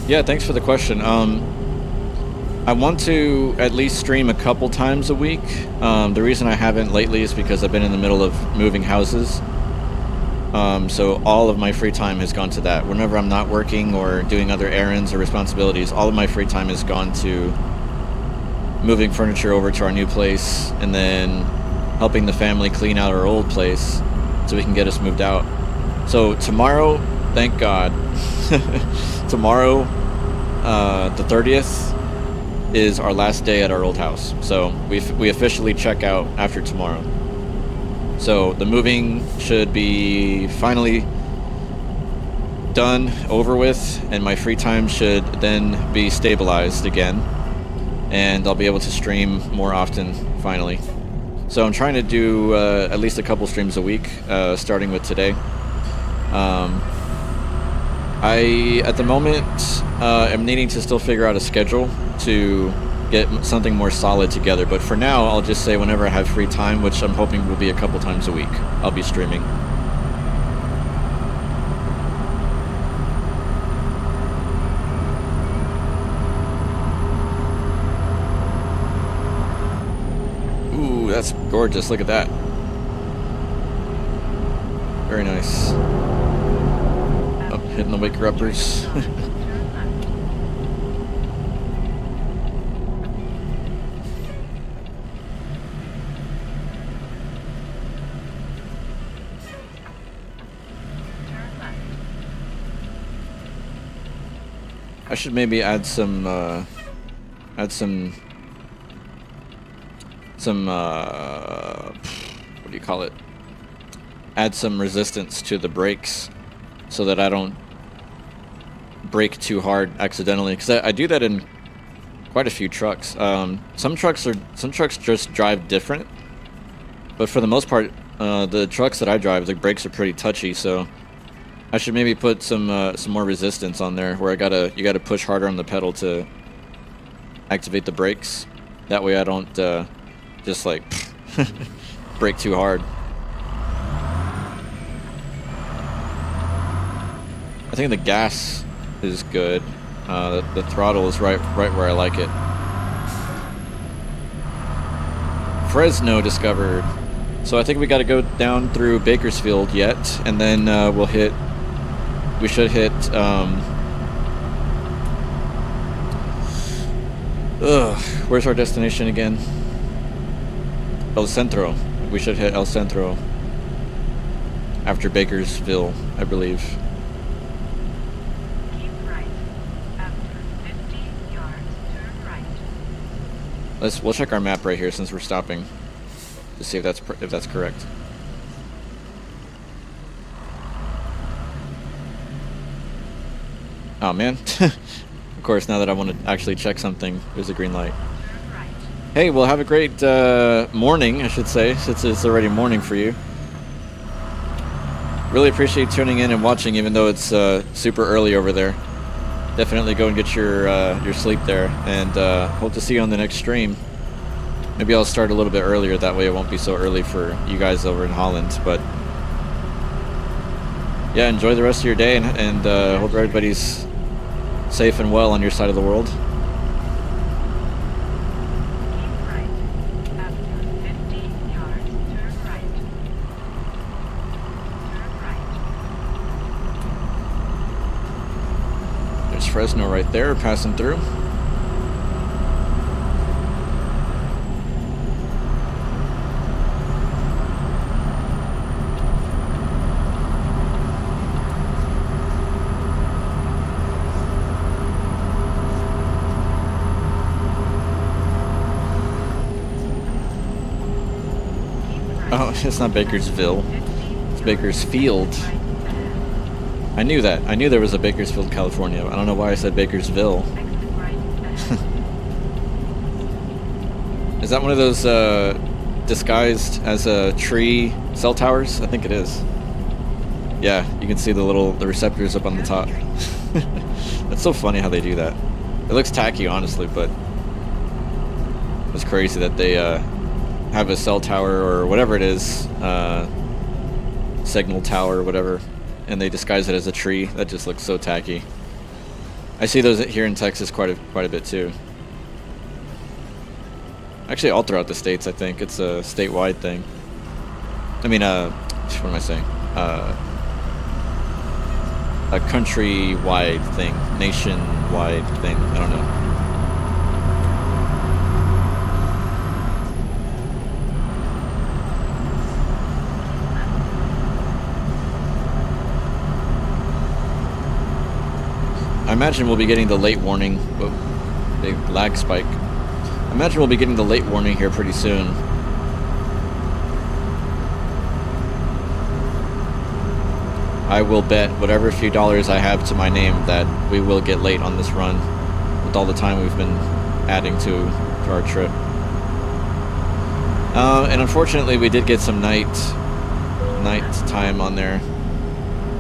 Yeah, thanks for the question. I want to at least stream a couple times a week. The reason I haven't lately is because I've been in the middle of moving houses. So all of my free time has gone to that. Whenever I'm not working or doing other errands or responsibilities, all of my free time has gone to moving furniture over to our new place and then helping the family clean out our old place so we can get us moved out. So tomorrow, thank God, tomorrow, the 30th, is our last day at our old house. So we officially check out after tomorrow. So the moving should be finally done, over with, and my free time should then be stabilized again, and I'll be able to stream more often finally. So I'm trying to do at least a couple streams a week, starting with today. I, at the moment, am needing to still figure out a schedule to get something more solid together. But for now, I'll just say whenever I have free time, which I'm hoping will be a couple times a week, I'll be streaming. Ooh, that's gorgeous. Look at that. Very nice. Oh, hitting the wake rubbers. I should maybe add some what do you call it? Add some resistance to the brakes so that I don't brake too hard accidentally, because I do that in quite a few trucks. Some trucks just drive different, but for the most part, the trucks that I drive, the brakes are pretty touchy, so I should maybe put some more resistance on there, where you gotta push harder on the pedal to activate the brakes. That way I don't just like brake too hard. I think the gas is good. The throttle is right where I like it. Fresno discovered. So I think we got to go down through Bakersfield yet, and then we should hit where's our destination again? El Centro. We should hit El Centro after Bakersfield, I believe. Keep right. After 50 yards, turn right. We'll check our map right here since we're stopping to see if that's correct. Oh man. Of course, now that I want to actually check something, there's a green light. Hey, well, have a great morning, I should say, since it's already morning for you. Really appreciate tuning in and watching, even though it's super early over there. Definitely go and get your sleep there, and hope to see you on the next stream. Maybe I'll start a little bit earlier, that way it won't be so early for you guys over in Holland. But yeah, enjoy the rest of your day, and hope everybody's safe and well on your side of the world. Fresno right there, passing through. Oh, it's not Bakersville. It's Bakersfield. I knew that. I knew there was a Bakersfield, California. I don't know why I said Bakersville. Is that one of those disguised as a tree cell towers? I think it is. Yeah, you can see the receptors up on the top. That's so funny how they do that. It looks tacky, honestly, but it's crazy that they have a cell tower or whatever it is, signal tower or whatever, and they disguise it as a tree. That just looks so tacky. I see those here in Texas quite a bit too. Actually, all throughout the states, I think it's a statewide thing. I mean, what am I saying? A countrywide thing, nationwide thing. I don't know. I imagine we'll be getting the late warning. Whoa, big lag spike. I imagine we'll be getting the late warning here pretty soon. I will bet whatever few dollars I have to my name that we will get late on this run with all the time we've been adding to our trip. And unfortunately we did get some night time on there.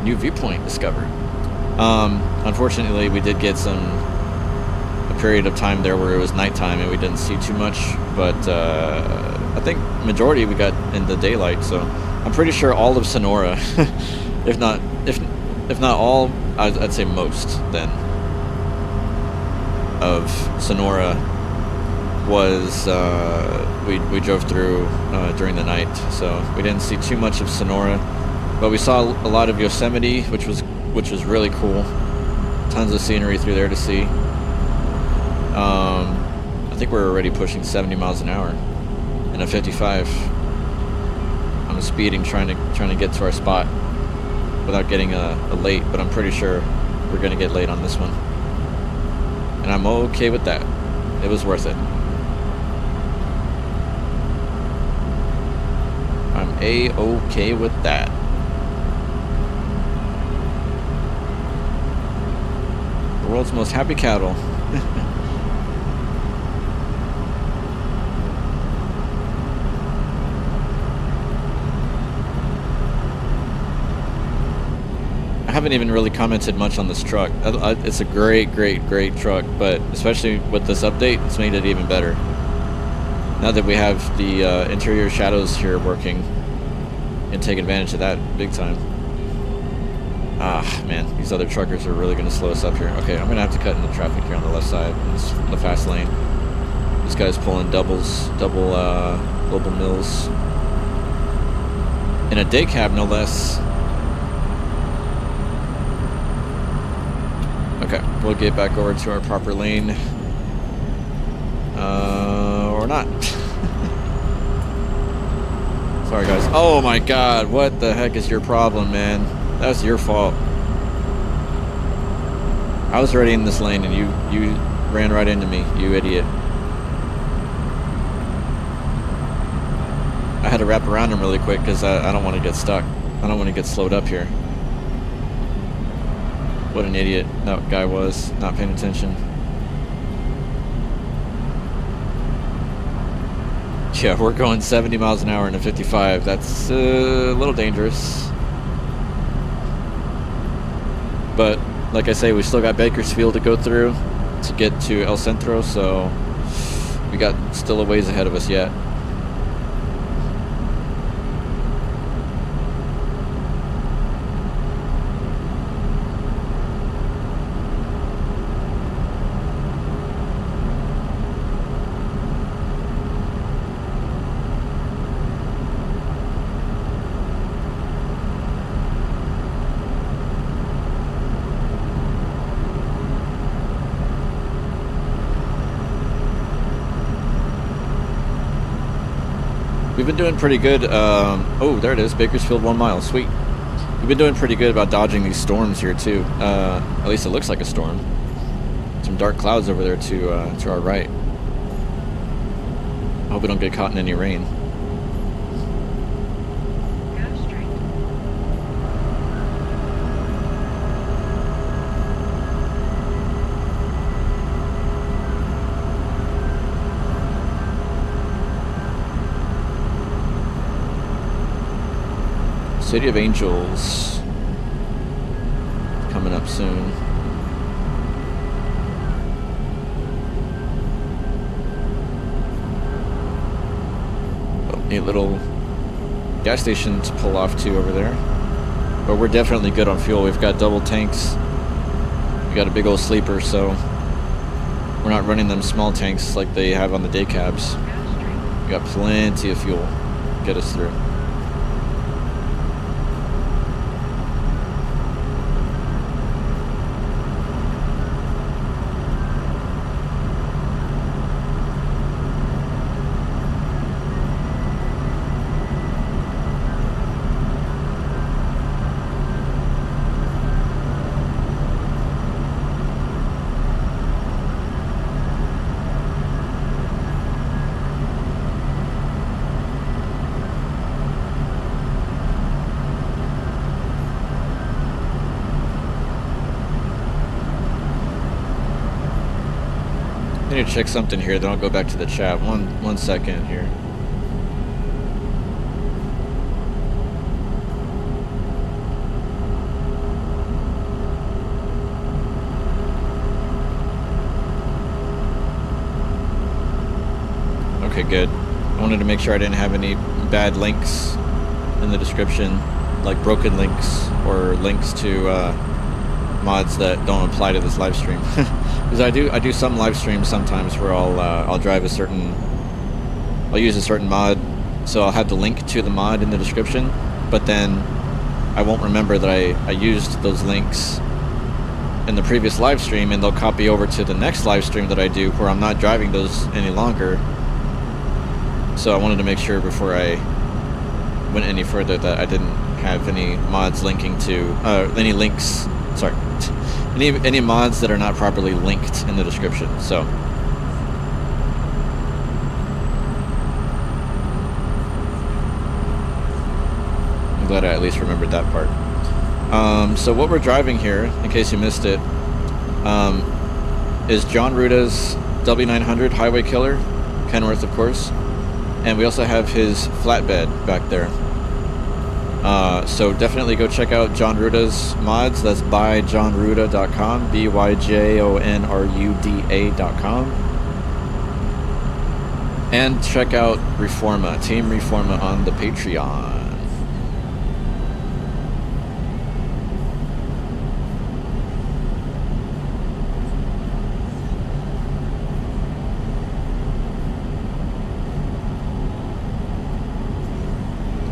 New viewpoint discovered. Unfortunately we did get a period of time there where it was nighttime and we didn't see too much, but I think majority we got in the daylight, so I'm pretty sure all of Sonora if not all, I'd say most then of Sonora was we drove through during the night, so we didn't see too much of Sonora, but we saw a lot of Yosemite, which was really cool. Tons of scenery through there to see. I think we're already pushing 70 miles an hour in a 55. I'm speeding trying to get to our spot without getting a late, but I'm pretty sure we're gonna get late on this one, and I'm okay with that. It was worth it. I'm A-okay with that. The world's most happy cattle. I haven't even really commented much on this truck. It's a great truck, but especially with this update, it's made it even better. Now that we have the interior shadows here working, and take advantage of that big time. Ah, man, these other truckers are really going to slow us up here. Okay, I'm going to have to cut into traffic here on the left side. It's the fast lane. This guy's pulling double global mills. In a day cab, no less. Okay, we'll get back over to our proper lane. Or not. Sorry, guys. Oh my god, what the heck is your problem, man? That's your fault. I was already in this lane and you ran right into me, you idiot. I had to wrap around him really quick because I don't want to get stuck. I don't want to get slowed up here. What an idiot that guy was, not paying attention. Yeah, we're going 70 miles an hour in a 55. That's a little dangerous. But, like I say, we still got Bakersfield to go through to get to El Centro, so we got still a ways ahead of us yet. We've been doing pretty good. Oh, there it is. Bakersfield 1 mile. Sweet. We've been doing pretty good about dodging these storms here, too. At least it looks like a storm. Some dark clouds over there to our right. I hope we don't get caught in any rain. City of Angels coming up soon. Oh, neat little gas station to pull off to over there. But we're definitely good on fuel. We've got double tanks. We got a big old sleeper, so we're not running them small tanks like they have on the day cabs. We got plenty of fuel to get us through. I need to check something here, then I'll go back to the chat. One second here. Okay, good. I wanted to make sure I didn't have any bad links in the description, like broken links or links to mods that don't apply to this live stream. Because I do some live streams sometimes where I'll drive a certain, I'll use a certain mod, so I'll have the link to the mod in the description, but then I won't remember that I used those links in the previous live stream, and they'll copy over to the next live stream that I do where I'm not driving those any longer. So I wanted to make sure before I went any further that I didn't have any mods linking to any links. Sorry. Any mods that are not properly linked in the description. So I'm glad I at least remembered that part. So what we're driving here, in case you missed it, is John Ruda's W900 Highway Killer, Kenworth of course, and we also have his flatbed back there. So definitely go check out John Ruda's mods. That's byjohnruda.com, byjonruda.com. And check out Reforma, Team Reforma on the Patreon.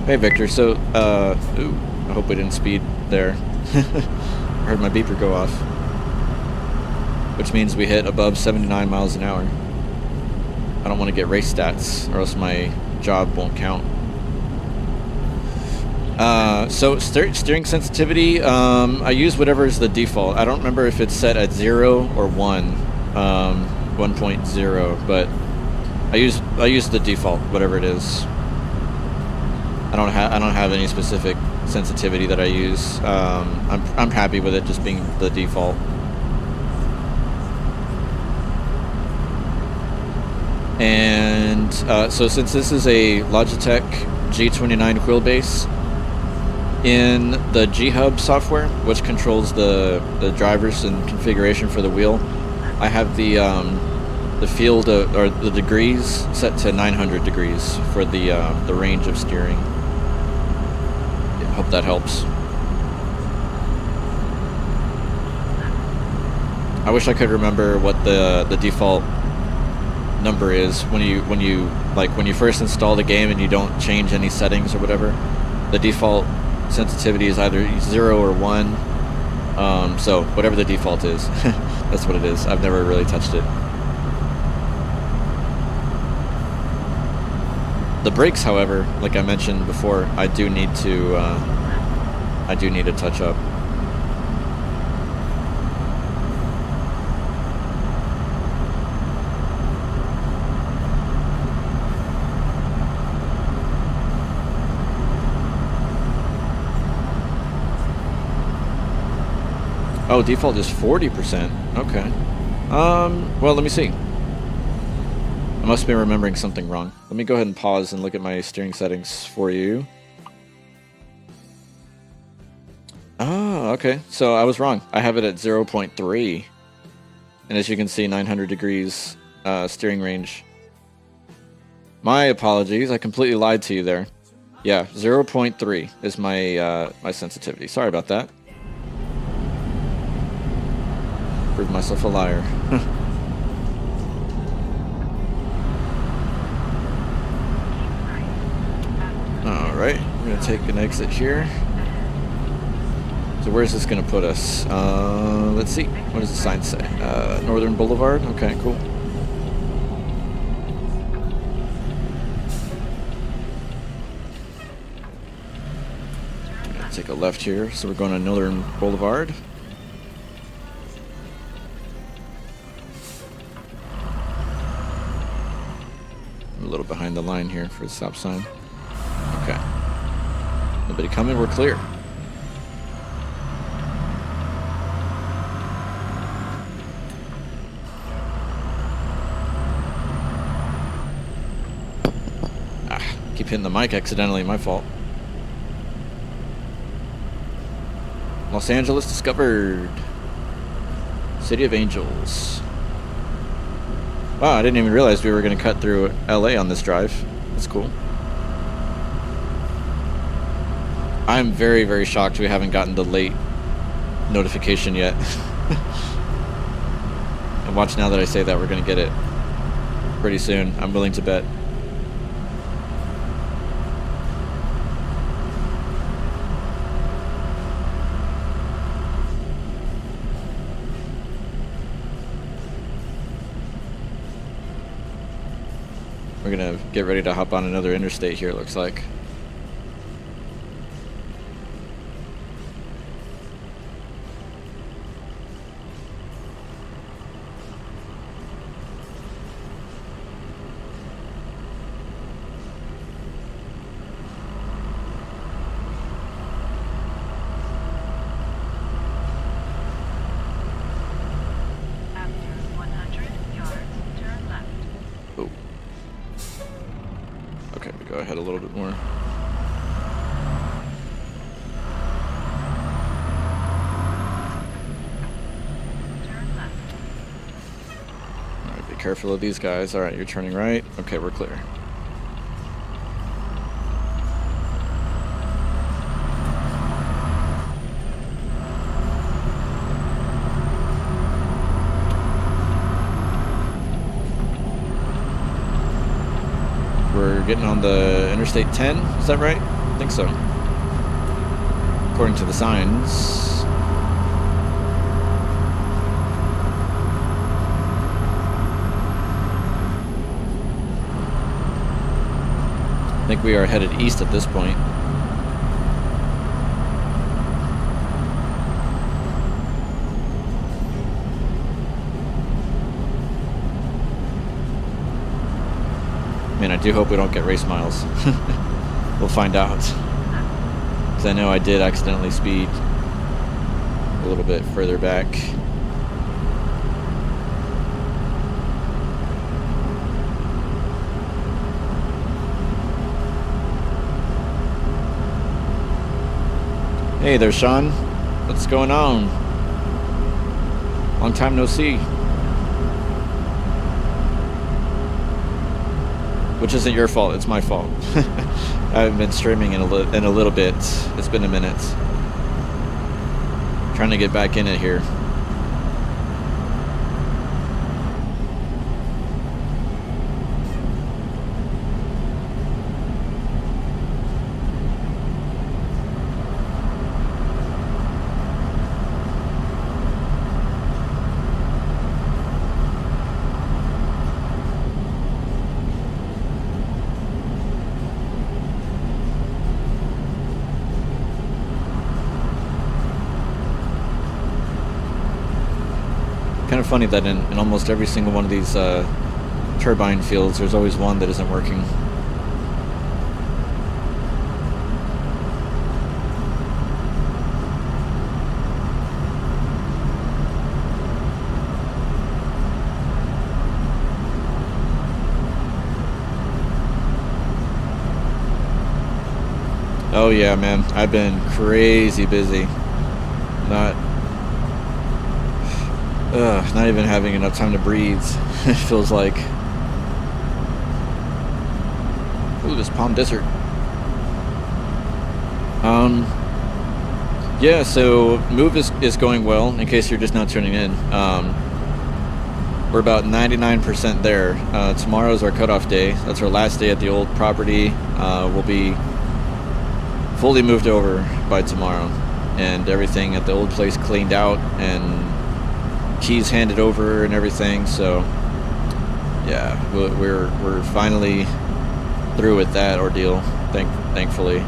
Hey Victor, so, ooh, I hope we didn't speed there. I heard my beeper go off. Which means we hit above 79 miles an hour. I don't want to get race stats, or else my job won't count. So steering sensitivity, I use whatever is the default. I don't remember if it's set at 0 or 1, 1.0, but I use the default, whatever it is. I don't have any specific sensitivity that I use. I'm happy with it just being the default. And so since this is a Logitech G95 wheelbase, in the G-Hub software, which controls the drivers and configuration for the wheel, I have the field or the degrees set to 900 degrees for the range of steering. Hope that helps. I wish I could remember what the default number is when you first install the game and you don't change any settings or whatever. The default sensitivity is either 0 or 1. So whatever the default is, that's what it is. I've never really touched it. The brakes, however, like I mentioned before, I do need to touch up. Oh, default is 40%. Okay. Well, let me see. I must be remembering something wrong. Let me go ahead and pause and look at my steering settings for you. Okay, so I was wrong. I have it at 0.3. And as you can see, 900 degrees steering range. My apologies, I completely lied to you there. Yeah, 0.3 is my my sensitivity. Sorry about that. Proved myself a liar. Alright, we're going to take an exit here. So where's this going to put us? Let's see. What does the sign say? Northern Boulevard? Okay, cool. Take a left here. So we're going to Northern Boulevard. I'm a little behind the line here for the stop sign. Okay. Nobody coming, we're clear. Keep hitting the mic accidentally, my fault. Los Angeles discovered. City of Angels. Wow, I didn't even realize we were going to cut through LA on this drive. That's cool. I'm very, very shocked we haven't gotten the late notification yet. And watch, now that I say that, we're going to get it pretty soon. I'm willing to bet. We're gonna get ready to hop on another interstate here, it looks like. Go ahead a little bit more. Alright, be careful of these guys. Alright, you're turning right. Okay, we're clear. We're getting on the Interstate 10, is that right? I think so. According to the signs. I think we are headed east at this point. Man, I do hope we don't get race miles. We'll find out. Because I know I did accidentally speed a little bit further back. Hey there, Sean. What's going on? Long time no see. Which isn't your fault, it's my fault. I haven't been streaming in a little bit. It's been a minute. Trying to get back in it here. Kind of funny that in almost every single one of these turbine fields, there's always one that isn't working. Oh yeah, man, I've been crazy busy. Not even having enough time to breathe. It feels like. Ooh, this Palm Desert. Yeah, so move is going well, in case you're just now tuning in. We're about 99% there. Tomorrow's our cutoff day. That's our last day at the old property. We'll be fully moved over by tomorrow, and everything at the old place cleaned out and keys handed over and everything. So yeah, we're finally through with that ordeal, thankfully.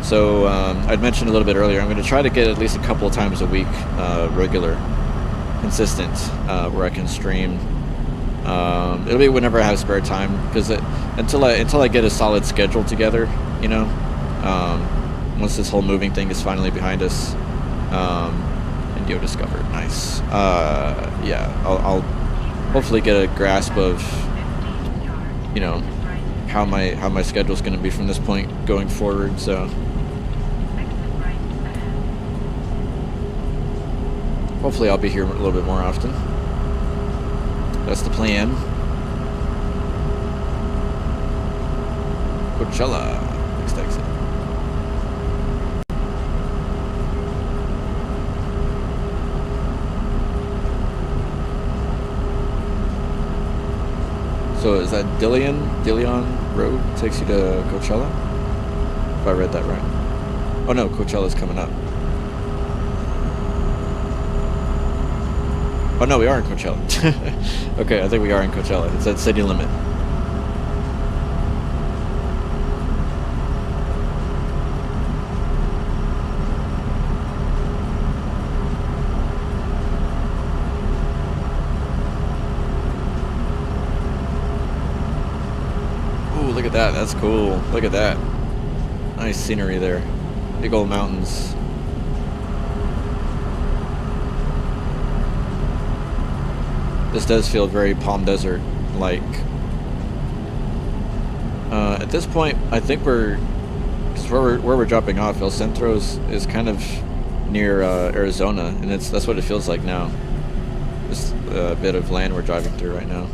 So I'd mentioned a little bit earlier, I'm going to try to get at least a couple of times a week, regular, consistent, where I can stream. It'll be whenever I have spare time, because until I get a solid schedule together, you know, once this whole moving thing is finally behind us. And Yo discovered, nice. Yeah, I'll hopefully get a grasp of, you know, how my schedule's going to be from this point going forward. So hopefully I'll be here a little bit more often. That's the plan. Coachella, next exit. So is that Dillion Road takes you to Coachella? If I read that right. Oh no, Coachella's coming up. Oh no, we are in Coachella. Okay, I think we are in Coachella. It's at city limit. Look at that, that's cool. Look at that. Nice scenery there. Big old mountains. This does feel very Palm Desert like. At this point, I think where we're dropping off, El Centro is kind of near Arizona, and that's what it feels like now. This bit of land we're driving through right now.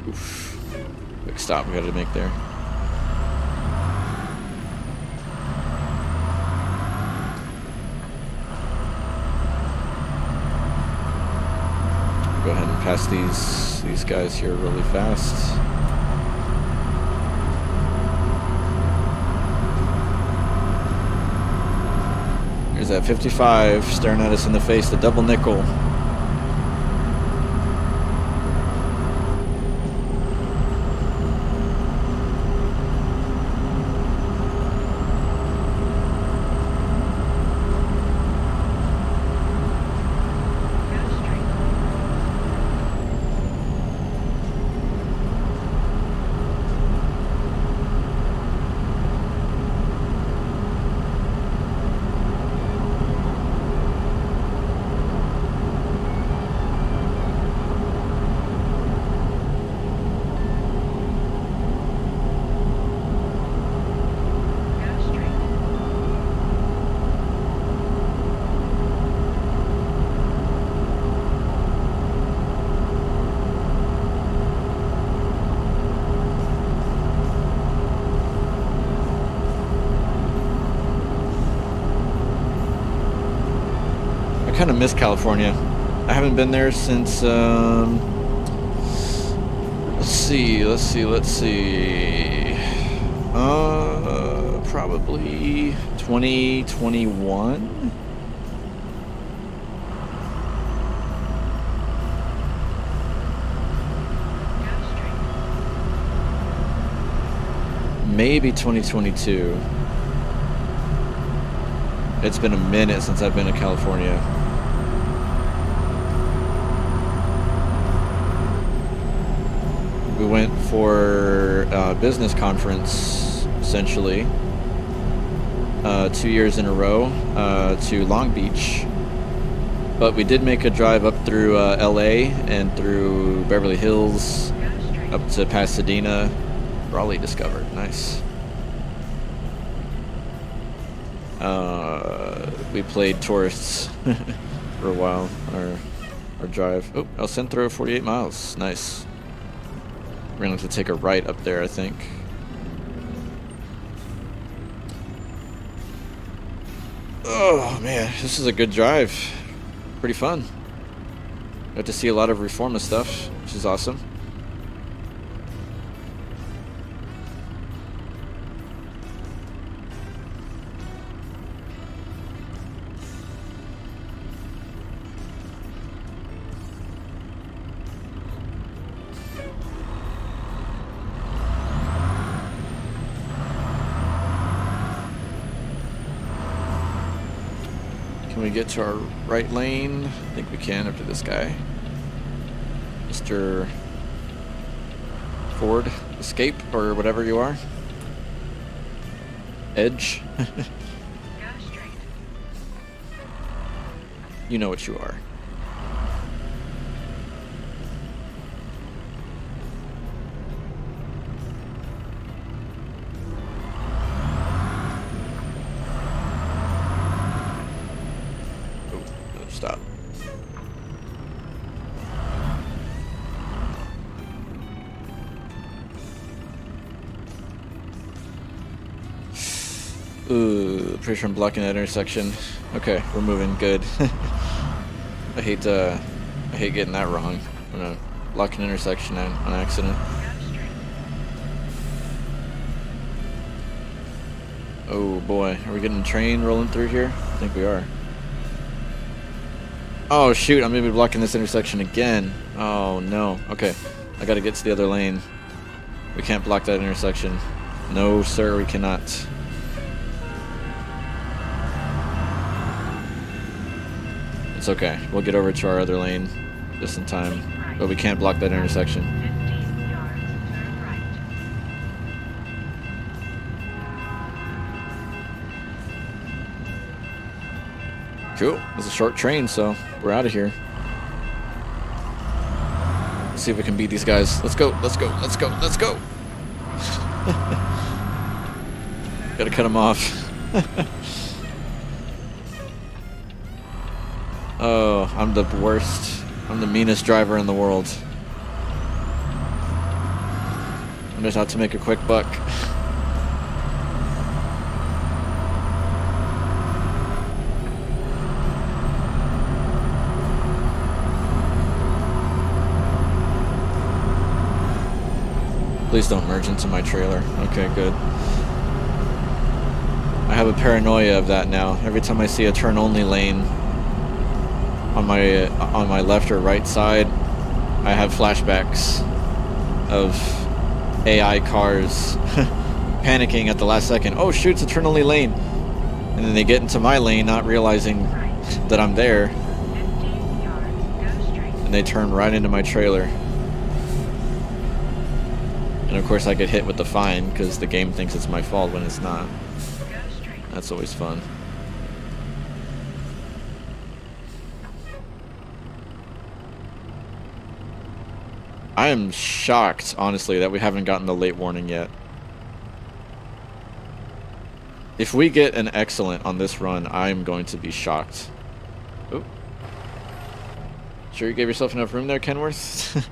Oof. Quick stop we gotta make there. Go ahead and pass these guys here really fast. Here's that 55 staring at us in the face, the double nickel. I kind of miss California. I haven't been there since, let's see. Probably 2021. Maybe 2022. It's been a minute since I've been to California. We went for a business conference, essentially, 2 years in a row, to Long Beach. But we did make a drive up through LA and through Beverly Hills Up to Pasadena. Raleigh discovered. Nice. We played tourists for a while. Our drive. Oh, El Centro, 48 miles. Nice. We're gonna have to take a right up there, I think. Oh man, this is a good drive. Pretty fun. Got to see a lot of Reforma stuff, which is awesome. Can we get to our right lane? I think we can after this guy. Mr. Ford Escape, or whatever you are. Edge. Go straight. You know what you are. Stop. Ooh, pretty sure I'm blocking that intersection. Okay, we're moving good. I hate getting that wrong. I'm gonna block an intersection on accident. Oh boy, are we getting a train rolling through here? I think we are. Oh shoot, I'm gonna be blocking this intersection again. Oh no. Okay, I gotta get to the other lane. We can't block that intersection. No sir, we cannot. It's okay, we'll get over to our other lane just in time. But we can't block that intersection. 15 yards, turn right. Cool, it's a short train, so we're out of here. Let's see if we can beat these guys. Let's go, let's go, let's go, let's go! Gotta cut them off. Oh, I'm the worst. I'm the meanest driver in the world. I'm just out to make a quick buck. Please don't merge into my trailer. Okay, good. I have a paranoia of that now. Every time I see a turn-only lane on my left or right side, I have flashbacks of AI cars panicking at the last second. Oh shoot, it's a turn-only lane. And then they get into my lane not realizing that I'm there. 15 yards, go straight. And they turn right into my trailer. And of course I get hit with the fine because the game thinks it's my fault when it's not. Go straight. That's always fun. I am shocked, honestly, that we haven't gotten the late warning yet. If we get an excellent on this run, I'm going to be shocked. Oh. Sure you gave yourself enough room there, Kenworth?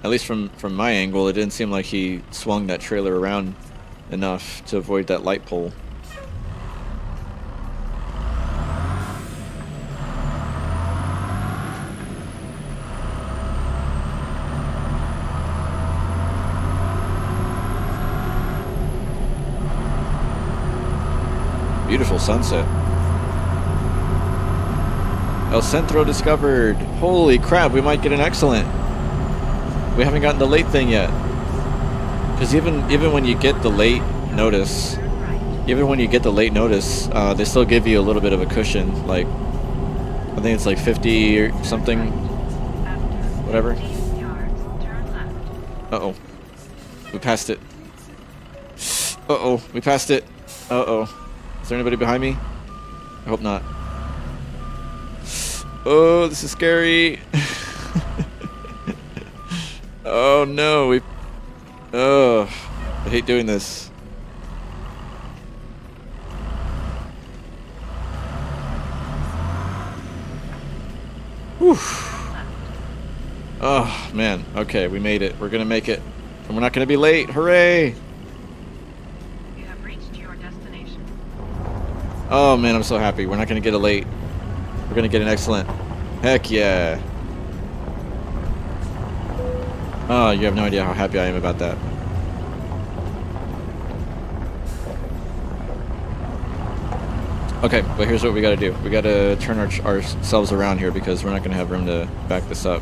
At least from my angle, it didn't seem like he swung that trailer around enough to avoid that light pole. Beautiful sunset. El Centro discovered. Holy crap, we might get an excellent. We haven't gotten the late thing yet. Because even when you get the late notice, they still give you a little bit of a cushion. Like, I think it's like 50 or something. Whatever. 15 yards, turn left. Uh-oh. We passed it. Uh-oh. We passed it. Uh-oh. Is there anybody behind me? I hope not. Oh, this is scary. Oh no, oh, I hate doing this. Whew. Oh man, okay, we made it. We're gonna make it. And we're not gonna be late. Hooray! You have reached your destination. Oh man, I'm so happy. We're not gonna get a late. We're gonna get an excellent. Heck yeah. Oh, you have no idea how happy I am about that. Okay, but here's what we gotta do. We gotta turn ourselves around here because we're not gonna have room to back this up.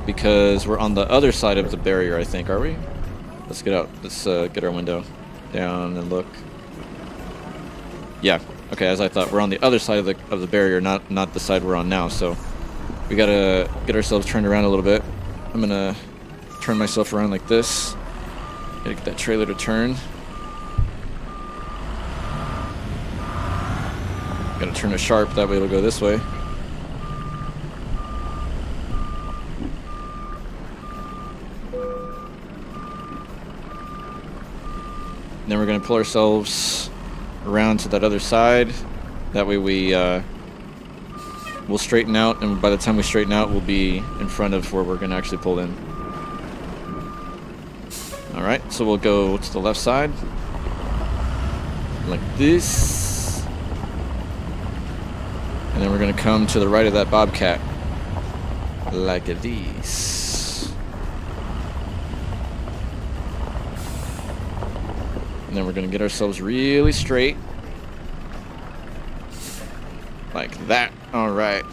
Because we're on the other side of the barrier, I think, are we? Let's get out. Let's get our window down and look. Yeah. Okay, as I thought, we're on the other side of the barrier, not the side we're on now. So we gotta get ourselves turned around a little bit. I'm gonna turn myself around like this. Gotta get that trailer to turn. Gotta turn it sharp, that way it'll go this way. And then we're gonna pull ourselves around to that other side. That way we'll straighten out, and by the time we straighten out, we'll be in front of where we're gonna actually pull in. Alright, so we'll go to the left side. Like this. And then we're gonna come to the right of that bobcat. Like this. And then we're gonna get ourselves really straight. Like that. Alright.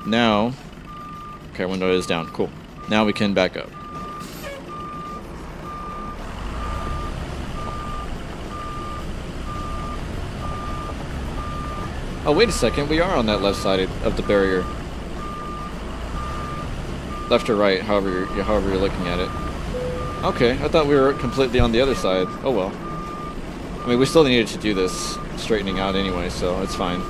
Now, okay, window is down. Cool. Now we can back up. Oh, wait a second. We are on that left side of the barrier. Left or right, however you're looking at it. Okay, I thought we were completely on the other side. Oh well. I mean, we still needed to do this straightening out anyway, so it's fine.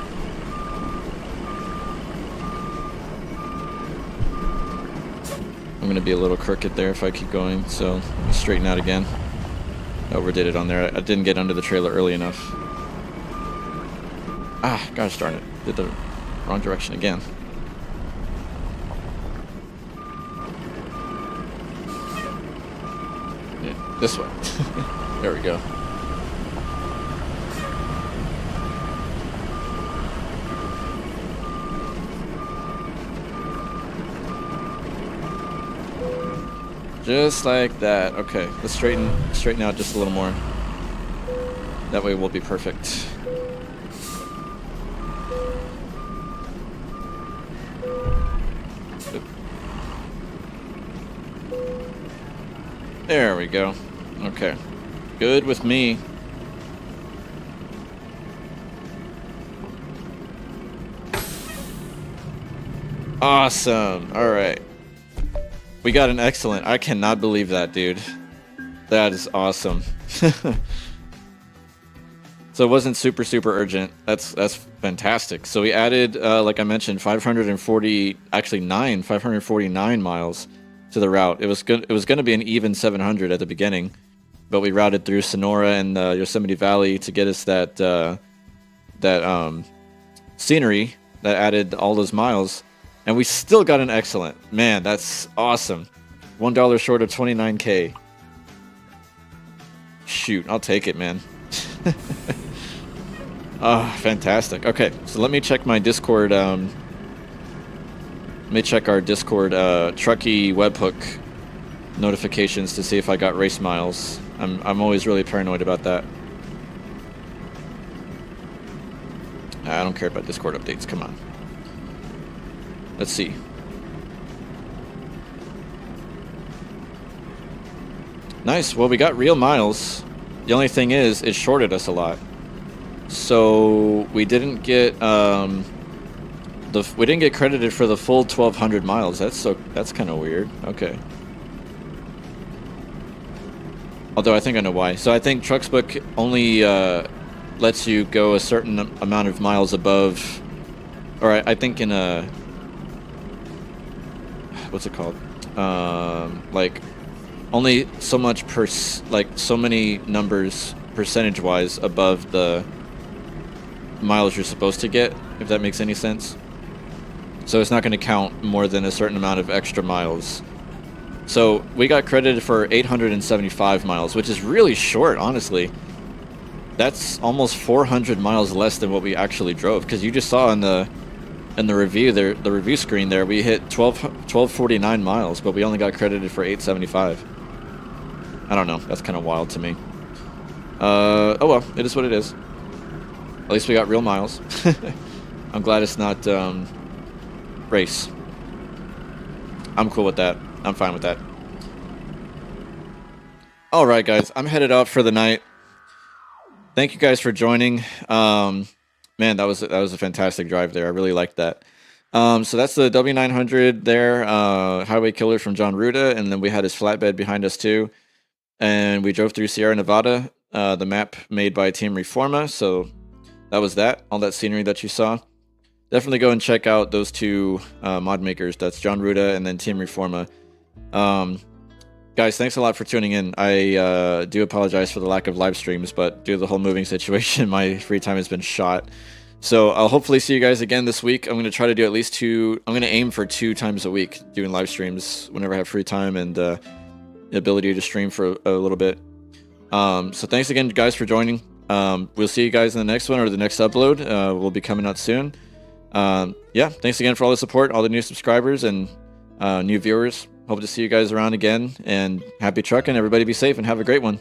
I'm gonna be a little crooked there if I keep going, so let me straighten out again. I overdid it on there. I didn't get under the trailer early enough. Ah, gosh darn it. Did the wrong direction again. Yeah, this way. There we go. Just like that. Okay, let's straighten out just a little more. That way we'll be perfect. There we go. Okay. Good with me. Awesome. All right. We got an excellent. I cannot believe that, dude. That is awesome. So it wasn't super urgent. That's fantastic. So we added, like I mentioned, 549 miles to the route. It was good. It was going to be an even 700 at the beginning, but we routed through Sonora and Yosemite Valley to get us that scenery that added all those miles. And we still got an excellent. Man, that's awesome. $1 short of 29K. Shoot, I'll take it, man. Oh, fantastic. Okay, so let me check my Discord. Let me check our Discord Truckee webhook notifications to see if I got race miles. I'm always really paranoid about that. I don't care about Discord updates. Come on. Let's see. Nice. Well, we got real miles. The only thing is, it shorted us a lot. So we didn't get we didn't get credited for the full 1,200 miles. That's kind of weird. Okay. Although I think I know why. So I think Trucksbook only lets you go a certain amount of miles above, or I think in a, what's it called? Like only so much like so many numbers percentage-wise above the miles you're supposed to get, if that makes any sense. So it's not going to count more than a certain amount of extra miles. So we got credited for 875 miles, which is really short, honestly. That's almost 400 miles less than what we actually drove, because you just saw in the review there, the review screen there, we hit 1249 miles, but we only got credited for 875. I don't know, that's kind of wild to me. Oh well, it is what it is. At least we got real miles. I'm glad it's not race. I'm cool with that. I'm fine with that. Alright guys, I'm headed out for the night. Thank you guys for joining. Man, that was a fantastic drive there. I really liked that. So that's the W900 there, Highway Killer from John Ruda, and then we had his flatbed behind us too. And we drove through Sierra Nevada, the map made by Team Reforma. So that was that, all that scenery that you saw. Definitely go and check out those two mod makers. That's John Ruda and then Team Reforma. Guys, thanks a lot for tuning in. I do apologize for the lack of live streams, but due to the whole moving situation, my free time has been shot. So I'll hopefully see you guys again this week. I'm going to try to do at least I'm going to aim for 2 times a week doing live streams whenever I have free time and the ability to stream for a little bit. So thanks again, guys, for joining. We'll see you guys in the next one or the next upload. Will be coming out soon. Yeah, thanks again for all the support, all the new subscribers and new viewers. Hope to see you guys around again, and happy trucking. Everybody be safe and have a great one.